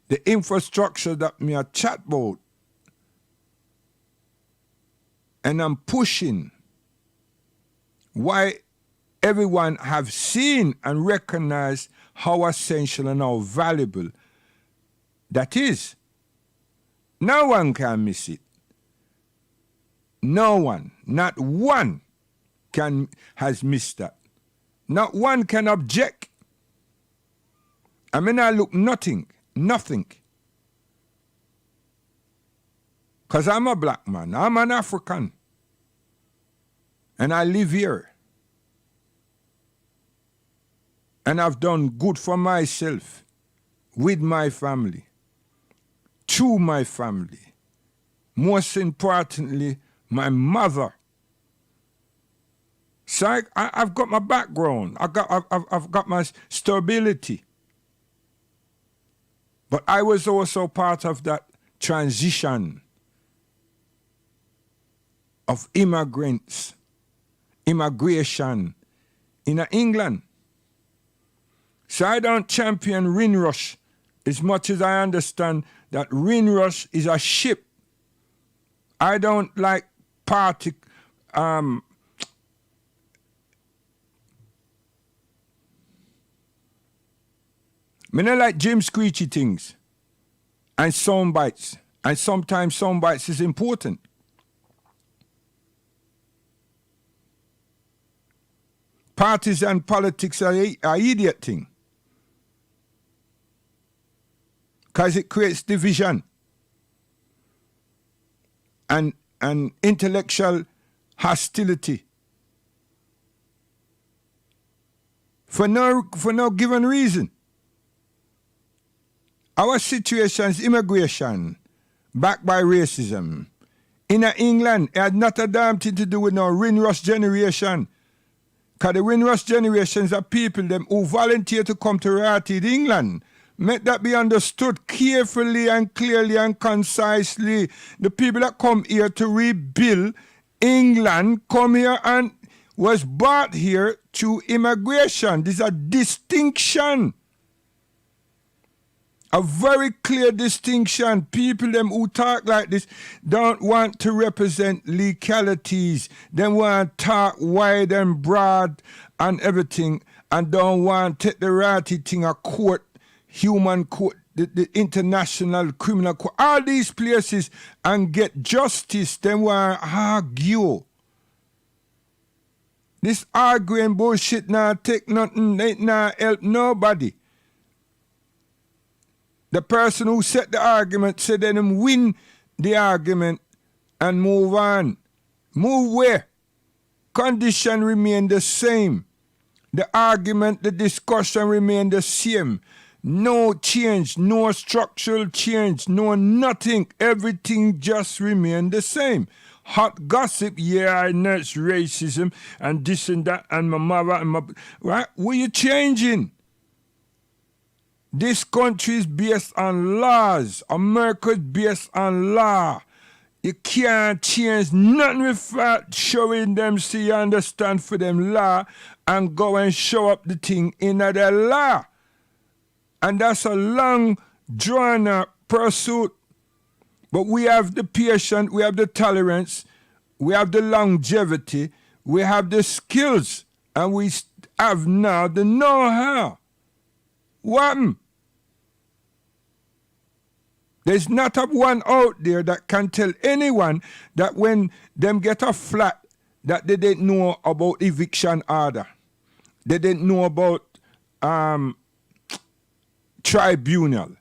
the infrastructure that me a chat about, and I'm pushing, why everyone have seen and recognized how essential and how valuable that is. No one can miss it. No one, not one has missed that. Not one can object. I mean, I look nothing. Because I'm a black man. I'm an African. And I live here. And I've done good for myself, with my family, to my family. Most importantly, my mother. So I've got my background. I've got my stability. But I was also part of that transition of immigrants, immigration in England. So I don't champion Windrush as much as I understand that Windrush is a ship. I don't like party, I don't like Jim Screechy things and sound bites. And sometimes sound bites is important. Parties and politics are an idiot thing. Because it creates division and intellectual hostility for no given reason. Our situation is immigration backed by racism. In England, it had not a damn thing to do with no Windrush generation. Because the Windrush generations are people them who volunteer to come to Rotted, England. Let that be understood carefully and clearly and concisely. The people that come here to rebuild England come here and was brought here through immigration. There's a distinction. A very clear distinction. People them who talk like this don't want to represent legalities. They want to talk wide and broad and everything, and don't want to take the righty thing a court, human court, the international criminal court, all these places and get justice. They want to argue. This arguing bullshit now take nothing, ain't not help nobody. The person who set the argument said let him win the argument and move on. Move where? Condition remain the same. The argument, the discussion remain the same. No change, no structural change, no nothing. Everything just remain the same. Hot gossip, yeah, I know it's racism and this and that and my mother and my... Right? What are you changing? This country is based on laws. America is based on law. You can't change nothing without showing them so you understand for them law and go and show up the thing in their law. And that's a long, drawn-out pursuit. But we have the patience, we have the tolerance, we have the longevity, we have the skills, and we have now the know-how. What? There's not a one out there that can tell anyone that when them get a flat that they didn't know about eviction order. They didn't know about tribunal.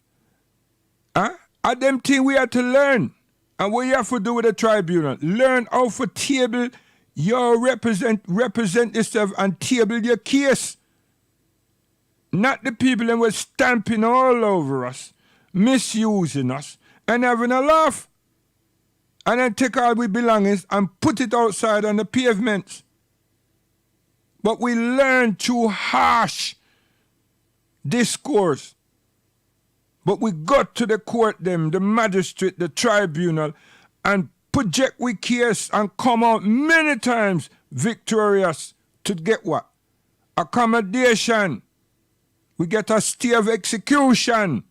Huh? And them thing we have to learn. And what you have to do with the tribunal, learn how to table your represent yourself and table your case. Not the people that were stamping all over us, misusing us, and having a laugh. And then take all we belongings and put it outside on the pavements. But we learn through harsh discourse. But we got to the court them, the magistrate, the tribunal, and project we case and come out many times victorious to get what? Accommodation. We get a stay of execution.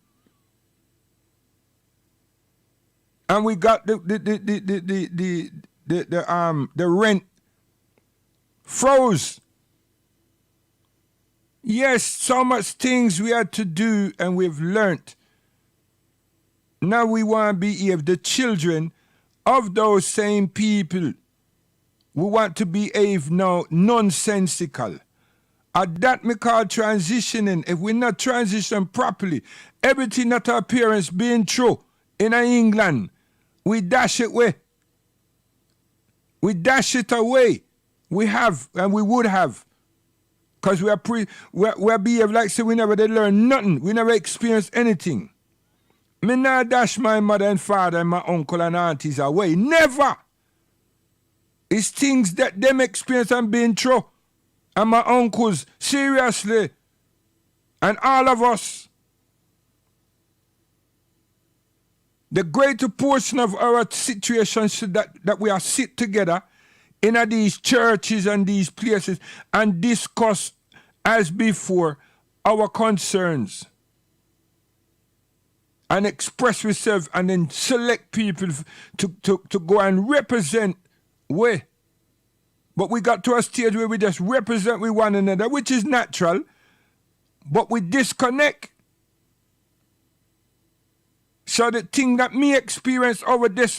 And we got the rent froze. Yes, so much things we had to do and we've learnt. Now we want to behave the children of those same people. We want to behave now nonsensical. And that we call transitioning. If we not transition properly, everything that our parents been through in England, we dash it away. We dash it away. We have and we would have. Because we behave like say we never did learn nothing. We never experienced anything. Me not dash my mother and father and my uncle and aunties away. Never. It's things that them experience and been through. And my uncles, seriously. And all of us. The greater portion of our situation should that we are sit together in these churches and these places and discuss as before our concerns and express ourselves and then select people to go and represent we. But we got to a stage where we just represent with one another, which is natural, but we disconnect. So the thing that me experience over this,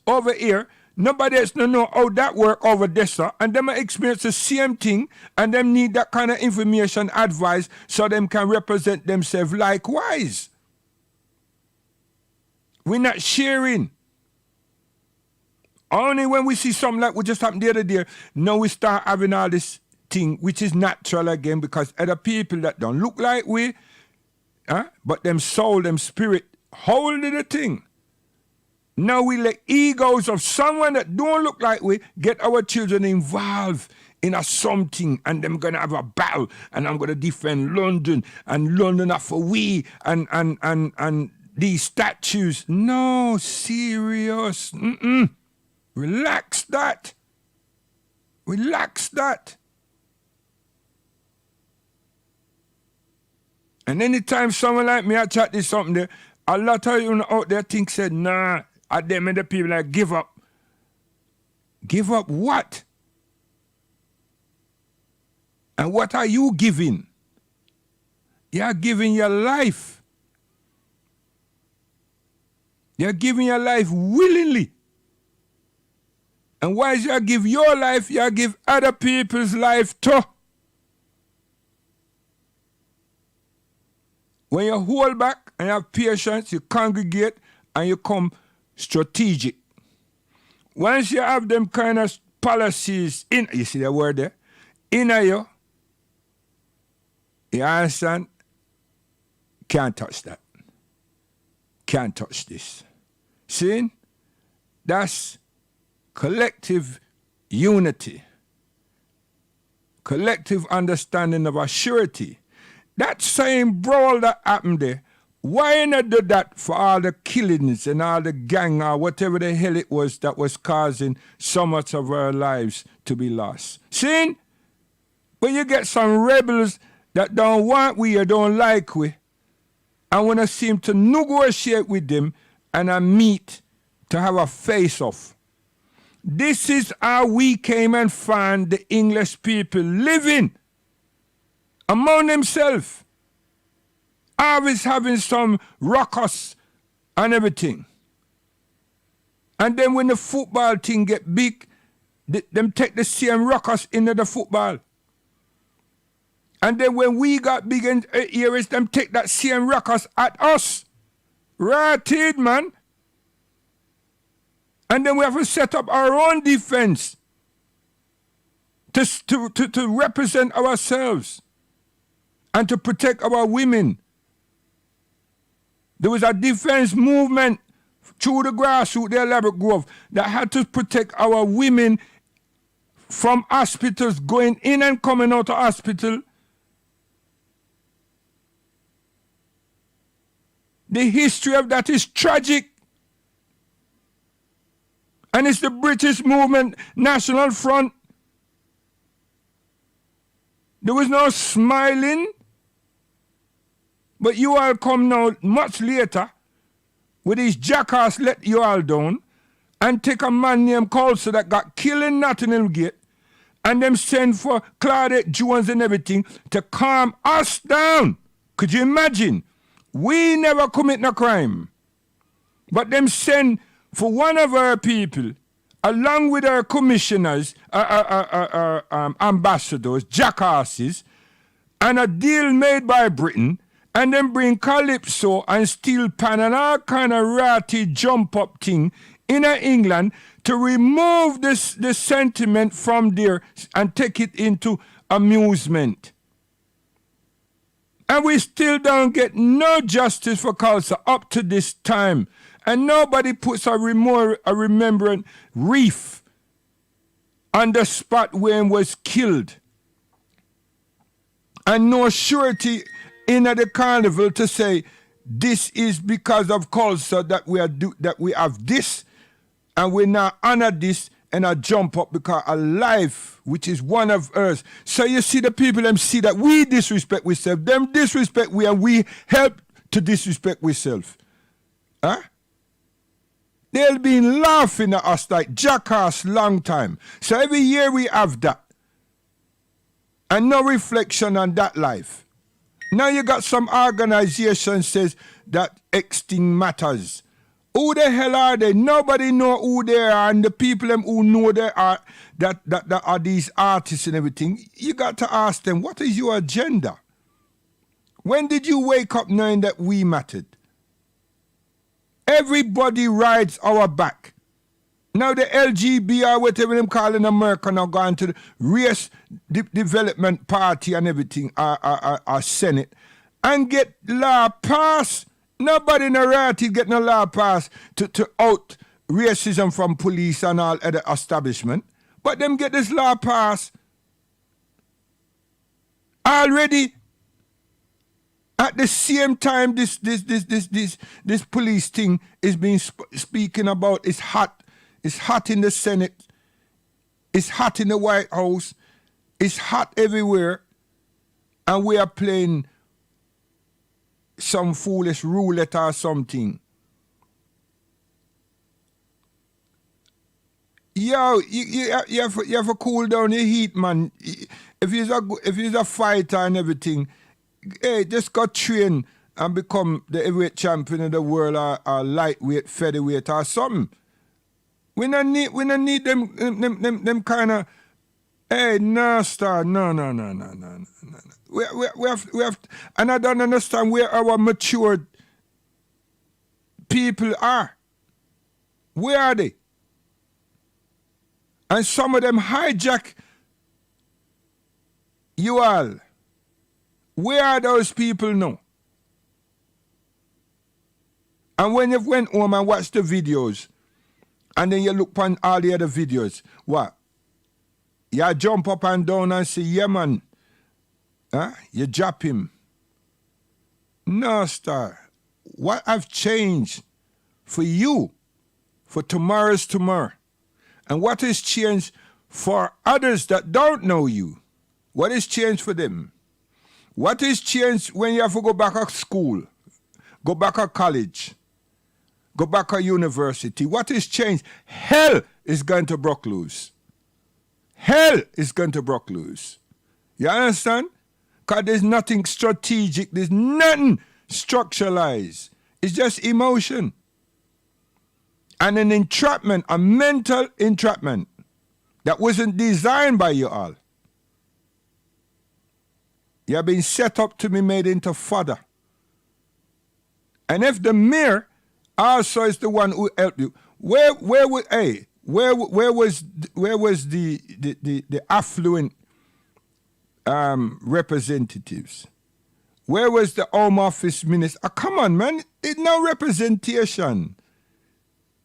over here, nobody else don't know how that work over this, and them experience the same thing, and them need that kind of information, advice, so them can represent themselves likewise. We're not sharing. Only when we see something like what just happened the other day, now we start having all this thing, which is natural again, because other people that don't look like we, but them soul, them spirit, holding the thing. Now we let egos of someone that don't look like we get our children involved in a something, and them gonna have a battle, and I'm gonna defend London, and London are for we, and these statues. No, serious. Relax that. Relax that. And anytime someone like me I chat this something there, a lot of you out there think said, nah, at them and the people like give up. Give up what? And what are you giving? You are giving your life. You're giving your life willingly. And once you give your life, you give other people's life too. When you hold back and have patience, you congregate and you come strategic. Once you have them kind of policies in, you see the word there, in you understand? Can't touch that. Can't touch this. See? That's collective unity. Collective understanding of a surety. That same brawl that happened there, why not do that for all the killings and all the gang or whatever the hell it was that was causing so much of our lives to be lost? See? But you get some rebels that don't want we or don't like we, and want to seem to negotiate with them and a meet to have a face-off. This is how we came and found the English people living among themselves, always having some ruckus and everything. And then when the football thing get big, them take the same ruckus into the football. And then when we got big in areas, them take that same ruckus at us. Right, man. And then we have to set up our own defense to represent ourselves and to protect our women. There was a defense movement through the grassroots, the Elaborate Grove, that had to protect our women from hospitals, going in and coming out of hospital. The history of that is tragic. And it's the British movement, National Front. There was no smiling. But you all come now much later with these jackass let you all down and take a man named Coulson that got killed in Nottingham Gate and them send for Claudette Jones and everything to calm us down. Could you imagine? We never commit no crime. But them send for one of our people, along with our commissioners, ambassadors, jackasses, and a deal made by Britain, and then bring Calypso and Steel Pan and all kind of ratty jump-up thing in England to remove the sentiment from there and take it into amusement. And we still don't get no justice for Coulson up to this time. And nobody puts a remembrance wreath on the spot where he was killed. And no surety in the carnival to say this is because of Coulson that we have this, and we now honor this and I jump up because a life which is one of earth. So you see the people them see that we disrespect ourselves, them disrespect we, and we help to disrespect ourselves. Huh? They'll be laughing at us like jackass long time. So every year we have that. And no reflection on that life. Now you got some organization says that X thing matters. Who the hell are they? Nobody know who they are, and the people them who know they are that are these artists and everything. You got to ask them, what is your agenda? When did you wake up knowing that we mattered? Everybody rides our back. Now the LGB or whatever them call in America now gone to the Race Development Party and everything, our Senate, and get law passed. Nobody in the right get no law passed to out racism from police and all other establishment. But them get this law passed already. At the same time, this police thing is being speaking about. It's hot. It's hot in the Senate. It's hot in the White House. It's hot everywhere. And we are playing some foolish roulette or something. Yo, you have to cool down your heat, man. If you're a fighter and everything, hey, just go train and become the heavyweight champion of the world or lightweight, featherweight or something. We don't need them kind of, hey, no, star, no. We have, and I don't understand where our matured people are. Where are they? And some of them hijack you all. Where are those people now? And when you went home and watched the videos, and then you look on all the other videos, what? You jump up and down and say, yeah, man. Huh? You drop him. No, star. What have changed for you, for tomorrow's tomorrow? And what has changed for others that don't know you? What has changed for them? What has changed when you have to go back to school, go back to college, go back to university? What has changed? Hell is going to break loose. Hell is going to break loose. You understand? Because there's nothing strategic. There's nothing structuralized. It's just emotion. And an entrapment, a mental entrapment that wasn't designed by you all. You have been set up to be made into fodder. And if the mayor also is the one who helped you, where was the affluent representatives? Where was the Home Office minister? Oh, come on, man. It's no representation.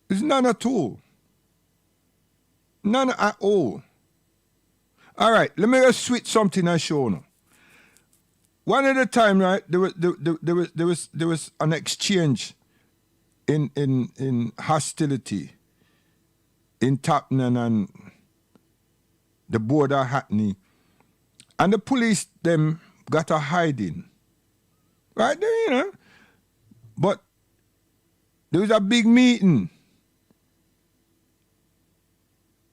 It's none at all. None at all. All right, let me just switch something and show you. One at a time, right? There was an exchange in hostility in Tottenham and the border Hackney, and the police them got a hiding, right there, you know. But there was a big meeting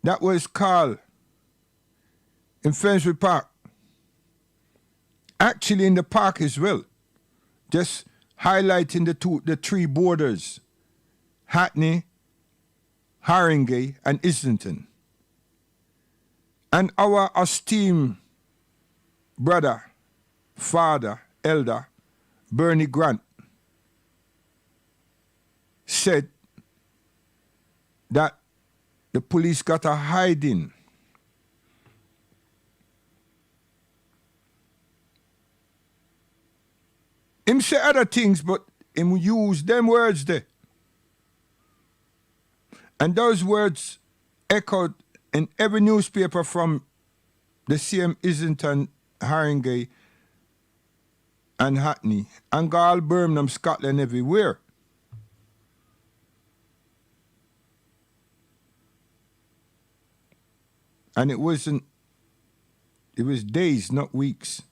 that was called in Finsbury Park. Actually in the park as well. Just highlighting the three borders. Hackney, Haringey, and Islington. And our esteemed brother, father, elder, Bernie Grant, said that the police got a hiding. Him say other things, but him use them words there. And those words echoed in every newspaper from the same Islington, Haringey, and Hackney, and Gall, Birmingham, Scotland, everywhere. And it was days, not weeks.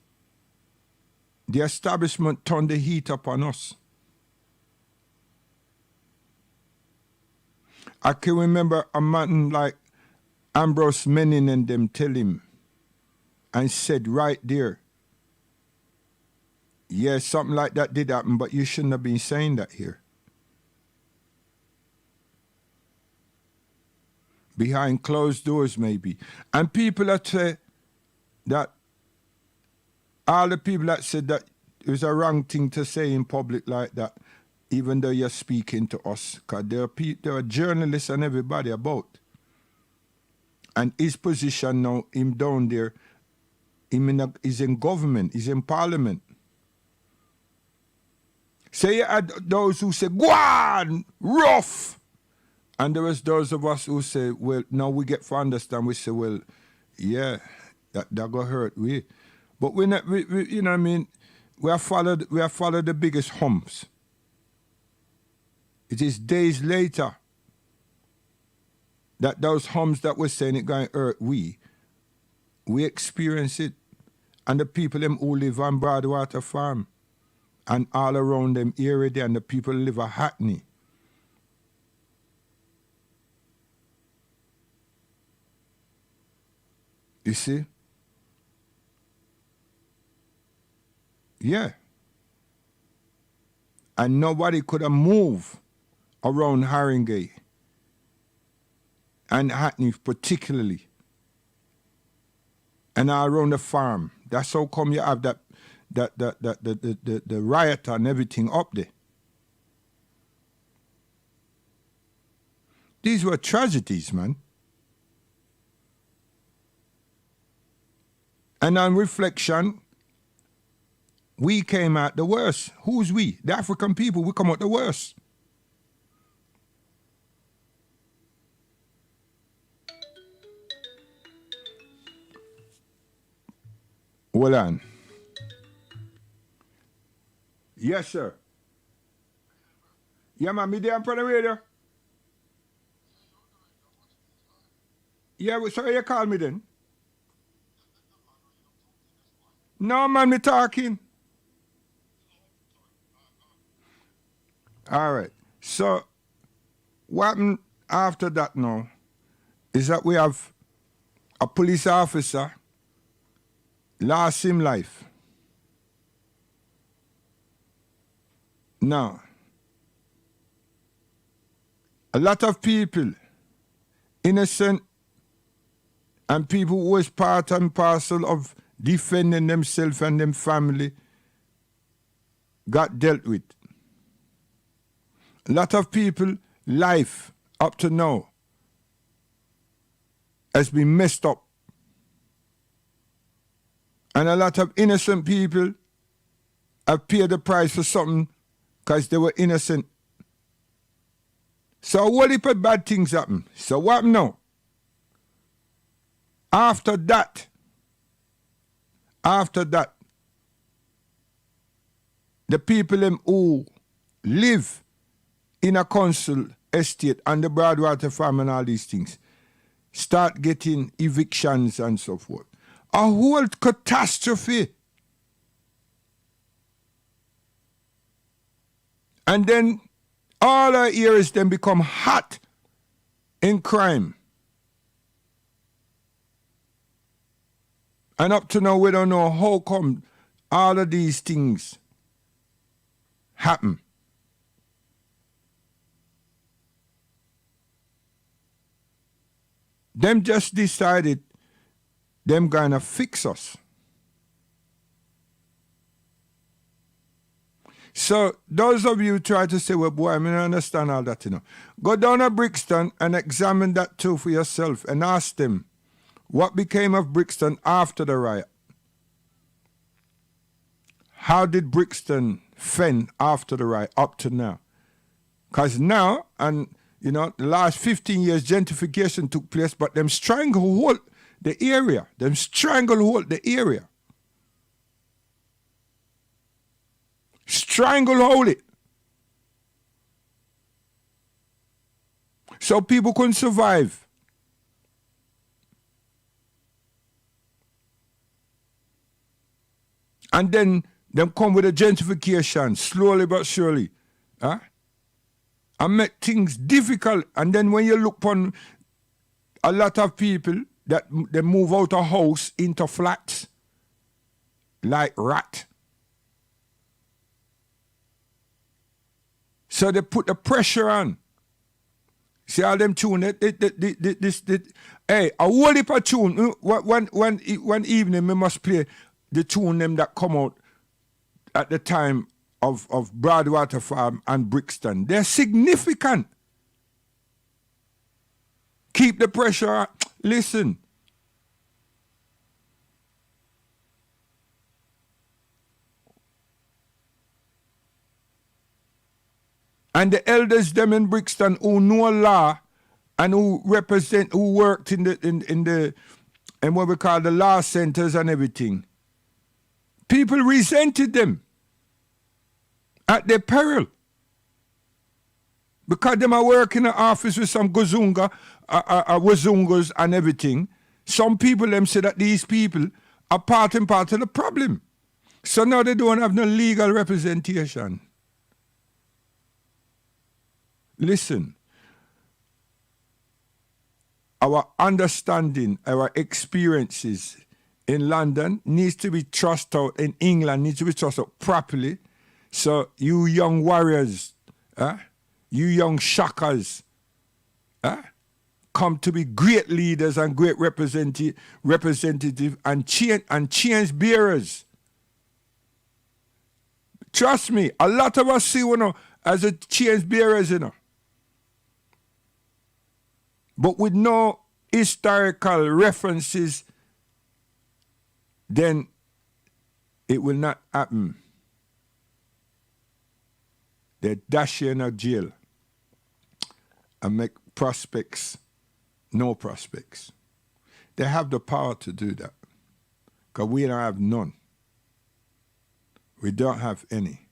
The establishment turned the heat up on us. I can remember a man like Ambrose Menin and them tell him and said right there, yeah, something like that did happen, but you shouldn't have been saying that here. Behind closed doors, maybe. And people that say that, all the people that said that it was a wrong thing to say in public like that, even though you're speaking to us, because there are journalists and everybody about. And his position now, him down there, he's in government, he's in parliament. So you had those who say, go on, rough. And there was those of us who say, well, now we get to understand, we say, well, yeah, that go hurt we. But we not, we you know what I mean, we have followed the biggest humps. It is days later that those humps that we're saying it going to hurt we experience it. And the people them who live on Broadwater Farm and all around them area there, and the people live a Hackney. You see? Yeah. And nobody could have moved around Haringey and Hackney particularly. And all around the farm. That's how come you have the riot and everything up there. These were tragedies, man. And on reflection, we came out the worst. Who's we? The African people, we come out the worst. Hold on. Yes, sir. Yeah, man, me there on the radio. Yeah, so you call me then? No, man, me talking. All right. So, what happened after that now is that we have a police officer lost his life. Now, a lot of people, innocent, and people who was part and parcel of defending themselves and them family, got dealt with. A lot of people, life up to now has been messed up. And a lot of innocent people have paid the price for something because they were innocent. So a whole heap of bad things happen. So what now? After that, the people who live in a council estate and the Broadwater farm and all these things start getting evictions and so forth. A whole catastrophe. And then all our areas then become hot in crime. And up to now, we don't know how come all of these things happen. Them just decided them gonna fix us. So those of you try to say, well, boy, I mean, I understand all that, you know. Go down to Brixton and examine that too for yourself and ask them, what became of Brixton after the riot? How did Brixton fend after the riot up to now? Because now, and you know, the last 15 years gentrification took place, but them stranglehold the area. Them stranglehold the area. Stranglehold it. So people couldn't survive. And then them come with a gentrification, slowly but surely. Huh? And make things difficult. And then when you look upon a lot of people that they move out of house into flats, like rat. So they put the pressure on. See all them tune, hey, a whole heap of tune. One evening we must play the tune them that come out at the time of Broadwater Farm and Brixton. They're significant. Keep the pressure on. Listen. And the elders them in Brixton who know law and who represent, who worked in what we call the law centers and everything. People resented them at their peril. Because them are working in the office with some Gozunga, Wazungas and everything. Some people them say that these people are part and part of the problem. So now they don't have no legal representation. Listen, our understanding, our experiences in London needs to be thrust out, in England needs to be thrust out properly. So you young warriors, you young shakas, come to be great leaders and great representative and change bearers. Trust me, a lot of us see one as a change bearers, you know. But with no historical references, then it will not happen. They dash you in a jail and make prospects no prospects. They have the power to do that because we don't have none. We don't have any.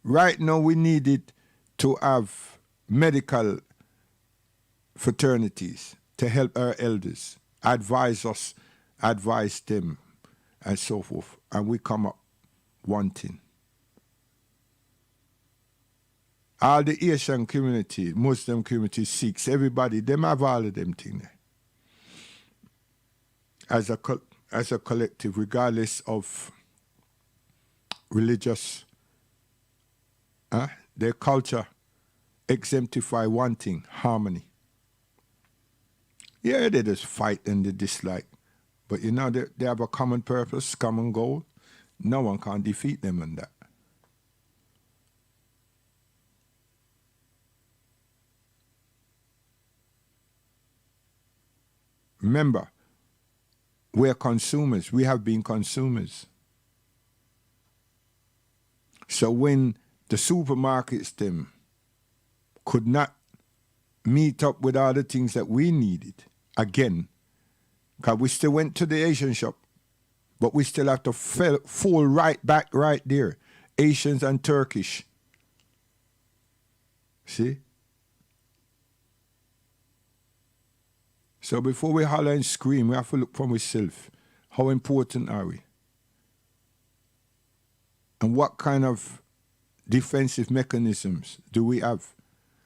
Right now we need it to have medical fraternities to help our elders, advise us, advise them, and so forth. And we come up wanting. All the Asian community, Muslim community, Sikhs, everybody, them have all of them things as a collective, regardless of religious, their culture exemplify one thing, harmony. Yeah, they just fight and they dislike. But you know, they have a common purpose, common goal. No one can defeat them on that. Remember, we're consumers. We have been consumers. So when the supermarkets them could not meet up with all the things that we needed, again, because we still went to the Asian shop, but we still have to fall right back right there. Asians and Turkish. See? So before we holler and scream, we have to look for ourselves. How important are we? And what kind of defensive mechanisms do we have?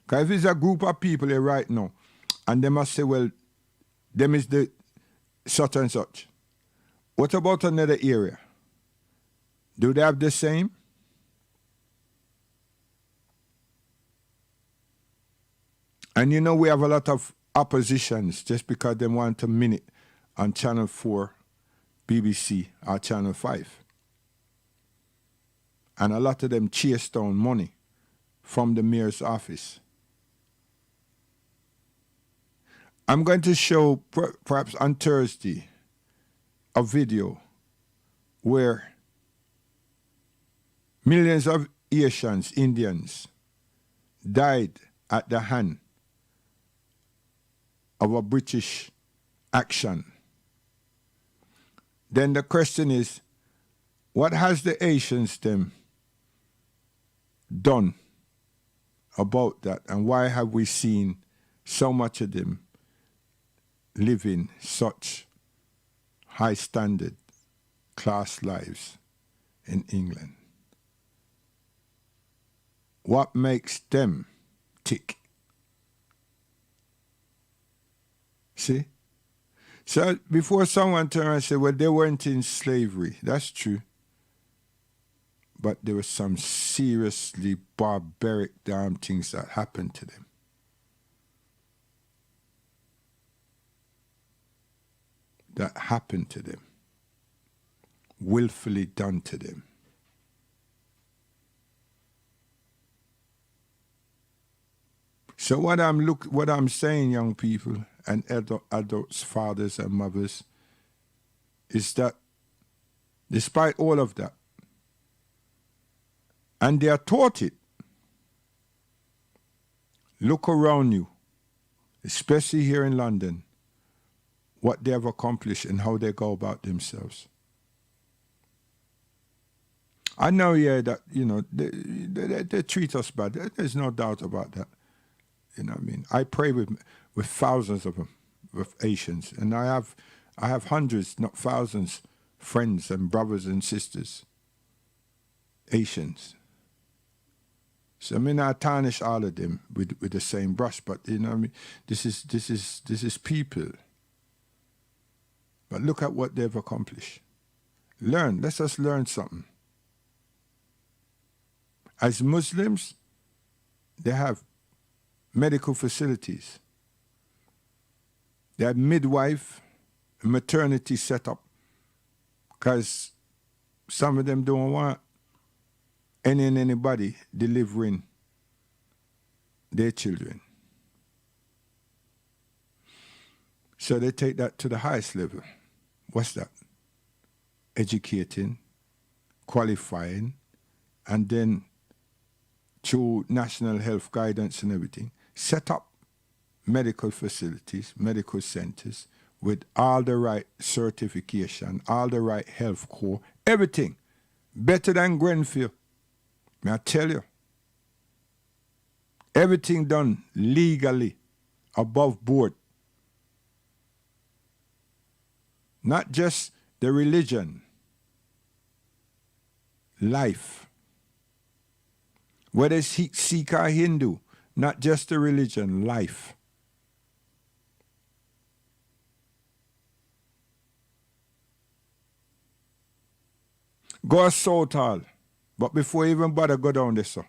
Because if there's a group of people here right now, and they must say, well, them is the such and such. What about another area? Do they have the same? And you know, we have a lot of oppositions just because they want a minute on Channel 4, BBC, or Channel 5. And a lot of them chase down money from the mayor's office. I'm going to show, perhaps on Thursday, a video where millions of Asians, Indians, died at the hand of a British action. Then the question is, what has the Asians them done about that, and why have we seen so much of them living such high standard class lives in England? What makes them tick? See? So before someone turns and say, well, they weren't in slavery, that's true. But there were some seriously barbaric damn things that happened to them. That happened to them. Willfully done to them. So what I'm saying, young people, and adults, fathers and mothers, is that despite all of that, and they are taught it, look around you, especially here in London, what they have accomplished and how they go about themselves. I know, yeah, that, you know, they treat us bad. There's no doubt about that. You know what I mean? I pray with thousands of them, with Asians, and I have hundreds, not thousands, friends and brothers and sisters Haitians. So I mean, I tarnish all of them with the same brush, but you know what I mean? This is people. But look at what they've accomplished. Learn. Let's just learn something. As Muslims, they have medical facilities. They have midwife, maternity set up, because some of them don't want anybody delivering their children. So they take that to the highest level. What's that? Educating, qualifying, and then through national health guidance and everything, set up medical facilities, medical centers with all the right certification, all the right health core, everything. Better than Grenfell. May I tell you? Everything done legally, above board. Not just the religion, life. Whether it's Sikh or Hindu, not just the religion, life. Go to Southall, but before you even bother go down there, sir,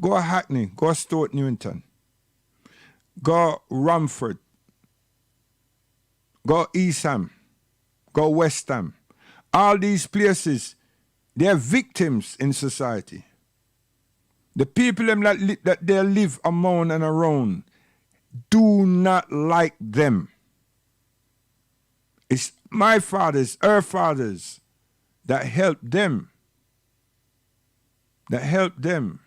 go to Hackney, go to Stoke Newington, go Romford, go East Ham, go West Ham. All these places, they're victims in society. The people that they live among and around do not like them. It's my fathers, her fathers, that helped them. That helped them.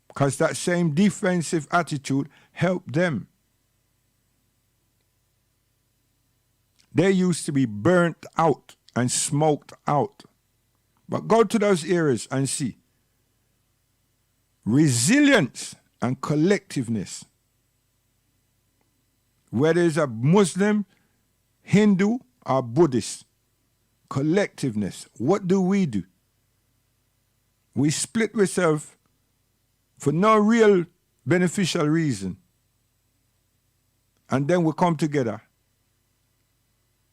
Because that same defensive attitude helped them. They used to be burnt out and smoked out. But go to those areas and see. Resilience and collectiveness. Whether it's a Muslim, Hindu, or Buddhist. Collectiveness. What do? We split ourselves for no real beneficial reason. And then we come together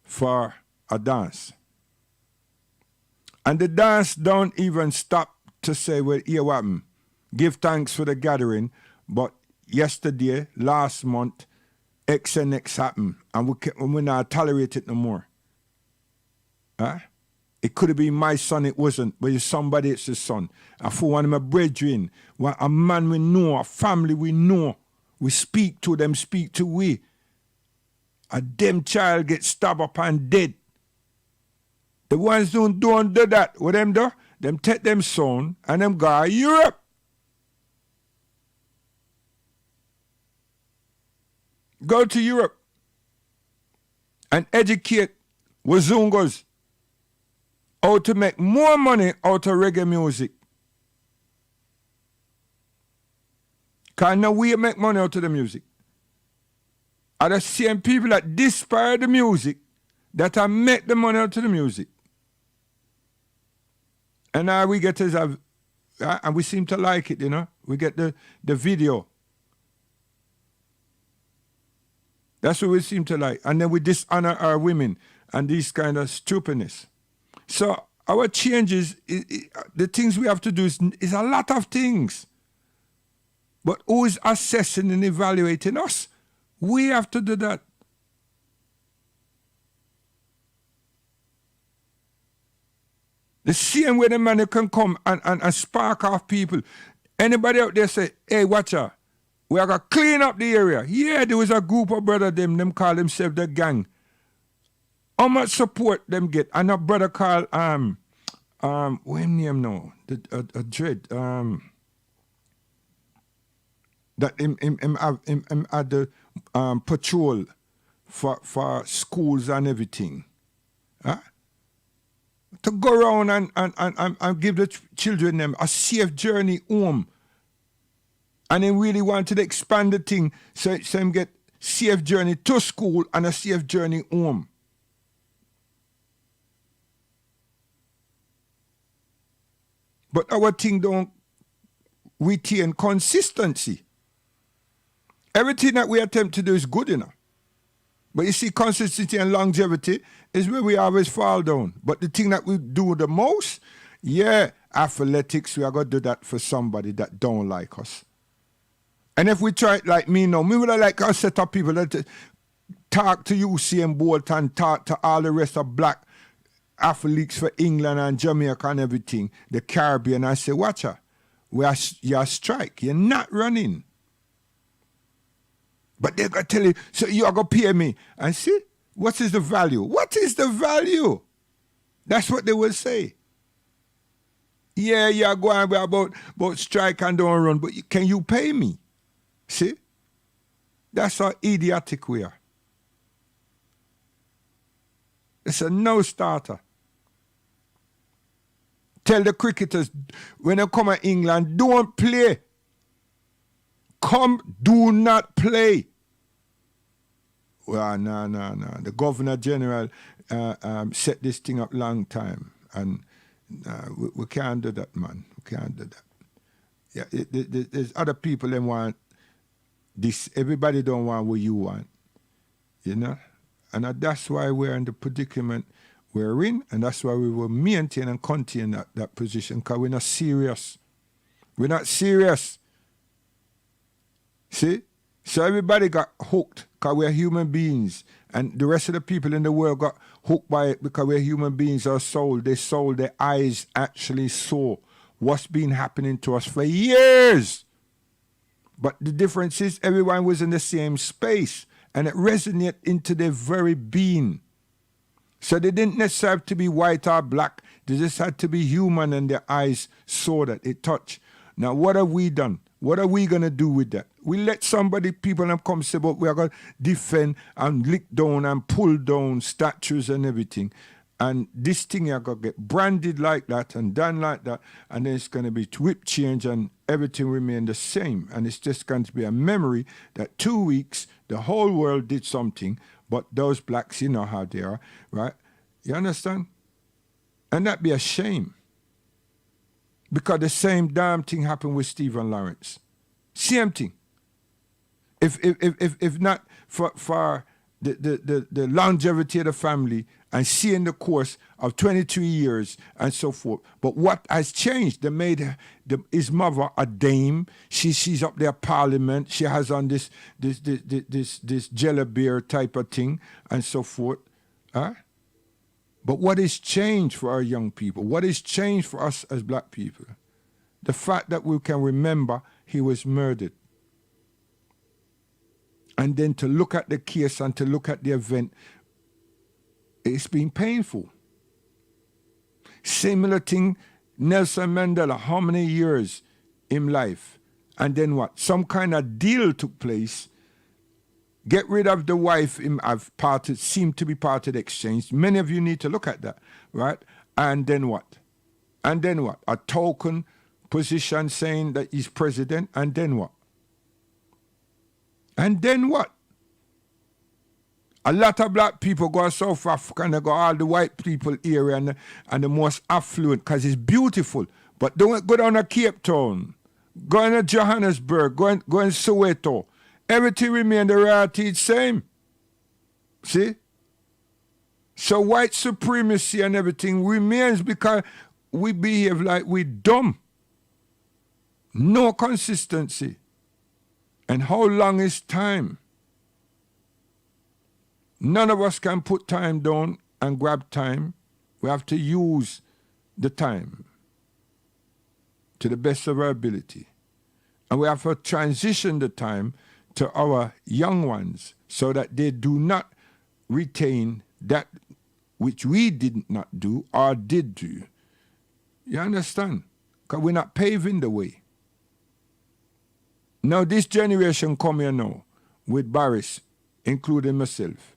for a dance. And the dance don't even stop to say, well, here what happened? Give thanks for the gathering, but yesterday, last month, X and X happened, and we not tolerate it no more. Huh? It could have been my son, it wasn't, but it's somebody else's son. And for one of my brethren, a man we know, a family we know, we speak to them, speak to we. A them child get stabbed up and dead. The ones who don't do that, what them do? Them take them son and them go to Europe. Go to Europe and educate Wazungos how to make more money out of reggae music. Because now we make money out of the music. Are the same people that despise the music that are make the money out of the music. And now we get and we seem to like it, you know. We get the video. That's what we seem to like. And then we dishonor our women and these kind of stupidness. So our changes, the things we have to do is a lot of things. But who is assessing and evaluating us? We have to do that. The same way the man can come and spark off people. Anybody out there say, hey, watch out. We are going to clean up the area. Yeah, there was a group of brothers, them call themselves the gang. How much support them get? And a brother called, what him name now? A dread. That him had the patrol for schools and everything. Huh? To go around and give the children them a safe journey home. And they really wanted to expand the thing so him get safe journey to school and a safe journey home. But our thing don't retain consistency. Everything that we attempt to do is good enough. But you see, consistency and longevity is where we always fall down. But the thing that we do the most, yeah, athletics, we are going to do that for somebody that don't like us. And if we try it like me now, me would have like a set of people that talk to Usain Bolt and talk to all the rest of black athletes for England and Jamaica and everything, the Caribbean. I say, watch her, you're strike, you're not running. But they're going to tell you, so you're going to pay me. And see, what is the value? What is the value? That's what they will say. Yeah, you're going about strike and don't run, but can you pay me? See? That's how idiotic we are. It's a no-starter. Tell the cricketers, when they come to England, don't play. Come, do not play. Well, no. The Governor General set this thing up long time. And we can't do that, man. We can't do that. Yeah, there's other people that want this. Everybody don't want what you want. You know? And that's why we're in the predicament we're in. And that's why we will maintain and contain that position. Because we're not serious. We're not serious. See? So everybody got hooked because we're human beings. And the rest of the people in the world got hooked by it because we're human beings. Our soul, their eyes actually saw what's been happening to us for years. But the difference is everyone was in the same space and it resonated into their very being. So they didn't necessarily have to be white or black. They just had to be human and their eyes saw that, it touched. Now, what have we done? What are we going to do with that? We let people come say, but we are going to defend and lick down and pull down statues and everything. And this thing is going to get branded like that and done like that. And then it's going to be whip change and everything remain the same. And it's just going to be a memory that 2 weeks, the whole world did something, but those blacks, you know how they are, right? You understand? And that'd be a shame. Because the same damn thing happened with Stephen Lawrence. Same thing. If not for the longevity of the family and seeing the course of 22 years and so forth. But what has changed? They made his mother a dame. She's up there parliament. She has on this jelly beer type of thing and so forth. Huh? But what has changed for our young people? What has changed for us as black people? The fact that we can remember he was murdered. And then to look at the case and to look at the event, it's been painful. Similar thing, Nelson Mandela, how many years in life? And then what? Some kind of deal took place. Get rid of the wife seemed to be part of the exchange. Many of you need to look at that, right? And then what? And then what? A token position saying that he's president, and then what? And then what? A lot of black people go to South Africa and they go all the white people area and the most affluent because it's beautiful. But don't go down to Cape Town, go into Johannesburg, go in Soweto. Everything remain the reality the same. See? So white supremacy and everything remains because we behave like we dumb. No consistency. And how long is time? None of us can put time down and grab time. We have to use the time to the best of our ability. And we have to transition the time to our young ones so that they do not retain that which we did not do or did do. You understand? Because we're not paving the way. Now this generation come here now with Barris, including myself.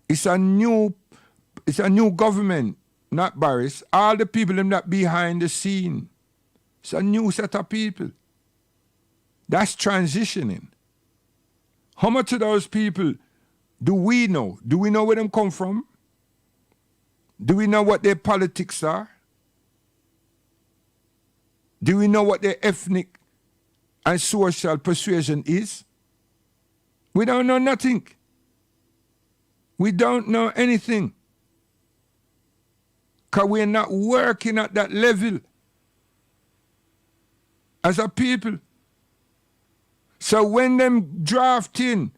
It's a new government, not Barris. All the people them that behind the scene. It's a new set of people. That's transitioning. How much of those people do we know? Do we know where them come from? Do we know what their politics are? Do we know what their ethnic and social persuasion is? We don't know nothing. We don't know anything. Because we're not working at that level as a people. So when them drafting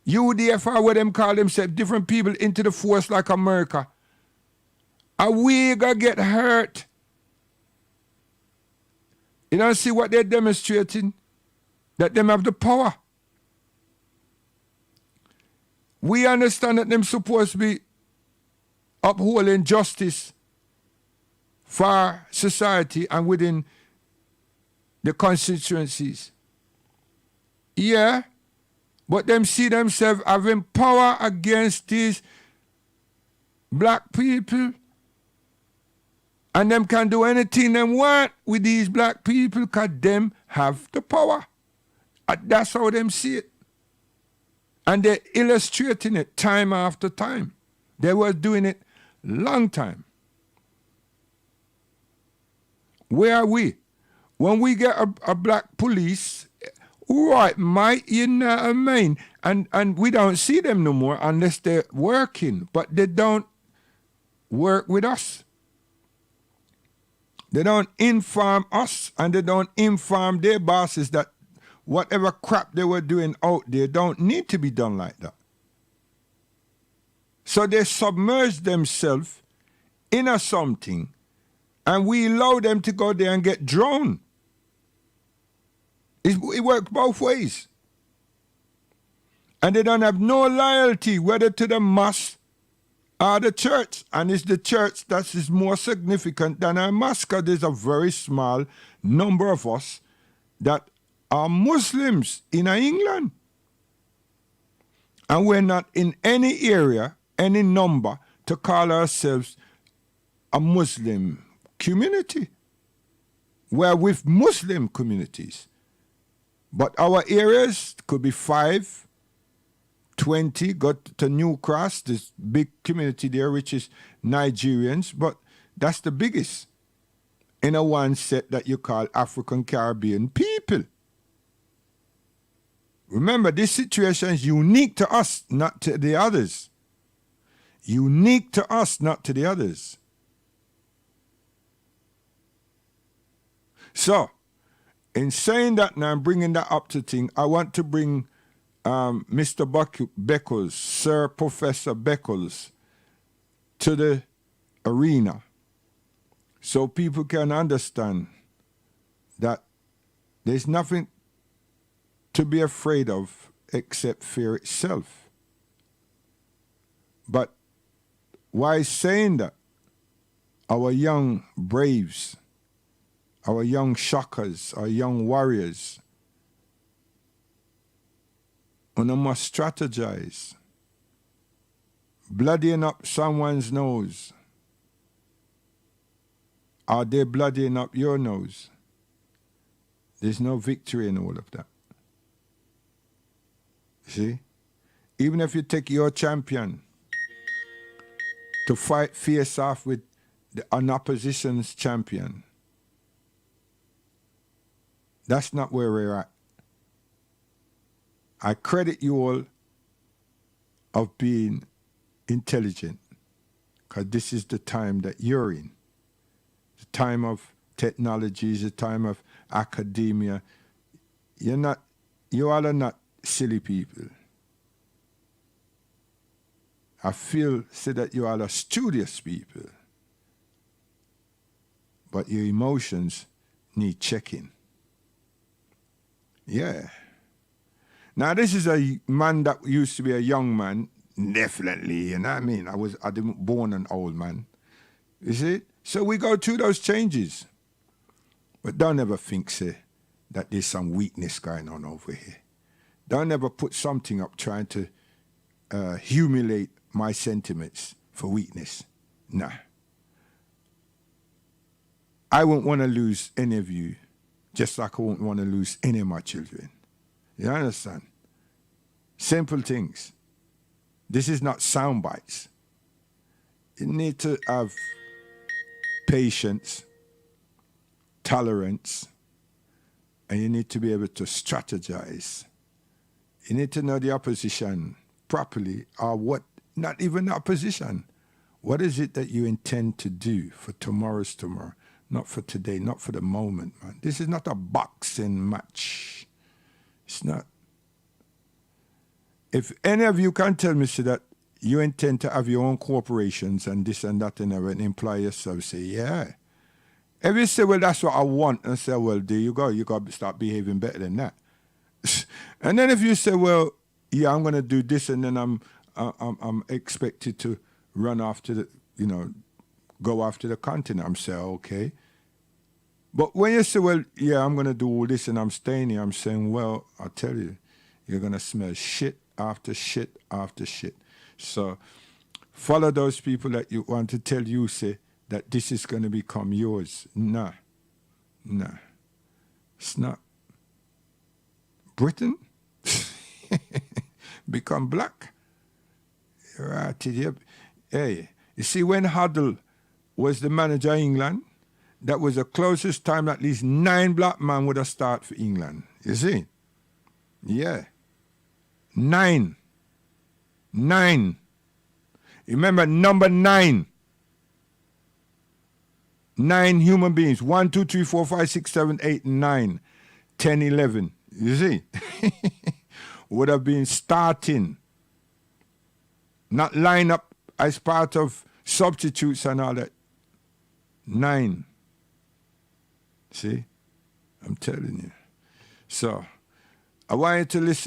UDF or what them call themselves, different people into the force like America, are we gonna get hurt? You don't see what they're demonstrating? That them have the power. We understand that them supposed to be upholding justice for society and within the constituencies. Yeah, but them see themselves having power against these black people. And them can do anything they want with these black people because them have the power. And that's how them see it. And they're illustrating it time after time. They were doing it long time. Where are we? When we get a black police, right, might, you know what I mean? And we don't see them no more unless they're working, but they don't work with us. They don't inform us and they don't inform their bosses that whatever crap they were doing out there don't need to be done like that. So they submerge themselves in a something and we allow them to go there and get drowned. It works both ways. And they don't have no loyalty, whether to the mosque or the church. And it's the church that is more significant than our mosque, because there's a very small number of us that are Muslims in England. And we're not in any area, any number, to call ourselves a Muslim community. We're with Muslim communities. But our areas could be 5, 20, got to New Cross, this big community there, which is Nigerians, but that's the biggest in a one set that you call African Caribbean people. Remember, this situation is unique to us, not to the others. Unique to us, not to the others. So, in saying that now, I'm bringing that up to thing, I want to bring Mr. Beckles, Sir Professor Beckles, to the arena so people can understand that there's nothing to be afraid of except fear itself. But why saying that? Our young braves, our young shockers, our young warriors, and I must strategize. Bloodying up someone's nose. Are they bloodying up your nose? There's no victory in all of that. See? Even if you take your champion to fight face off with an opposition's champion, that's not where we're at. I credit you all of being intelligent, because this is the time that you're in. The time of technology, the time of academia. You all are not silly people. I say that you all are studious people, but your emotions need checking. Yeah. Now, this is a man that used to be a young man, definitely, you know what I mean? I didn't born an old man. You see? So we go through those changes. But don't ever think, say, that there's some weakness going on over here. Don't ever put something up trying to humiliate my sentiments for weakness. Nah. I won't want to lose any of you, just like I won't want to lose any of my children. You understand? Simple things. This is not sound bites. You need to have patience, tolerance, and you need to be able to strategize. You need to know the opposition properly, or what, not even the opposition. What is it that you intend to do for tomorrow's tomorrow? Not for today, not for the moment, man. This is not a boxing match. It's not. If any of you can tell me so that you intend to have your own corporations and this and that and everything, employ yourself, say, yeah. If you say, well, that's what I want, and say, well, there you go. You got to start behaving better than that. And then if you say, well, yeah, I'm going to do this, and then I'm expected to run after the, you know, go after the continent, I'm saying, okay. But when you say, well, yeah, I'm going to do all this and I'm staying here, I'm saying, well, I'll tell you, you're going to smell shit after shit after shit. So follow those people that you want to tell you, say, that this is going to become yours. Nah. It's not. Britain? Become black? Right. Hey, you see, when Huddle was the manager of England, that was the closest time at least 9 black men would have started for England. You see? Yeah. 9. Remember, number 9. 9 human beings. 1, 2, 3, 4, 5, 6, 7, 8, 9, 10, 11. You see? Would have been starting. Not line up as part of substitutes and all that. 9. See? I'm telling you. So, I want you to listen.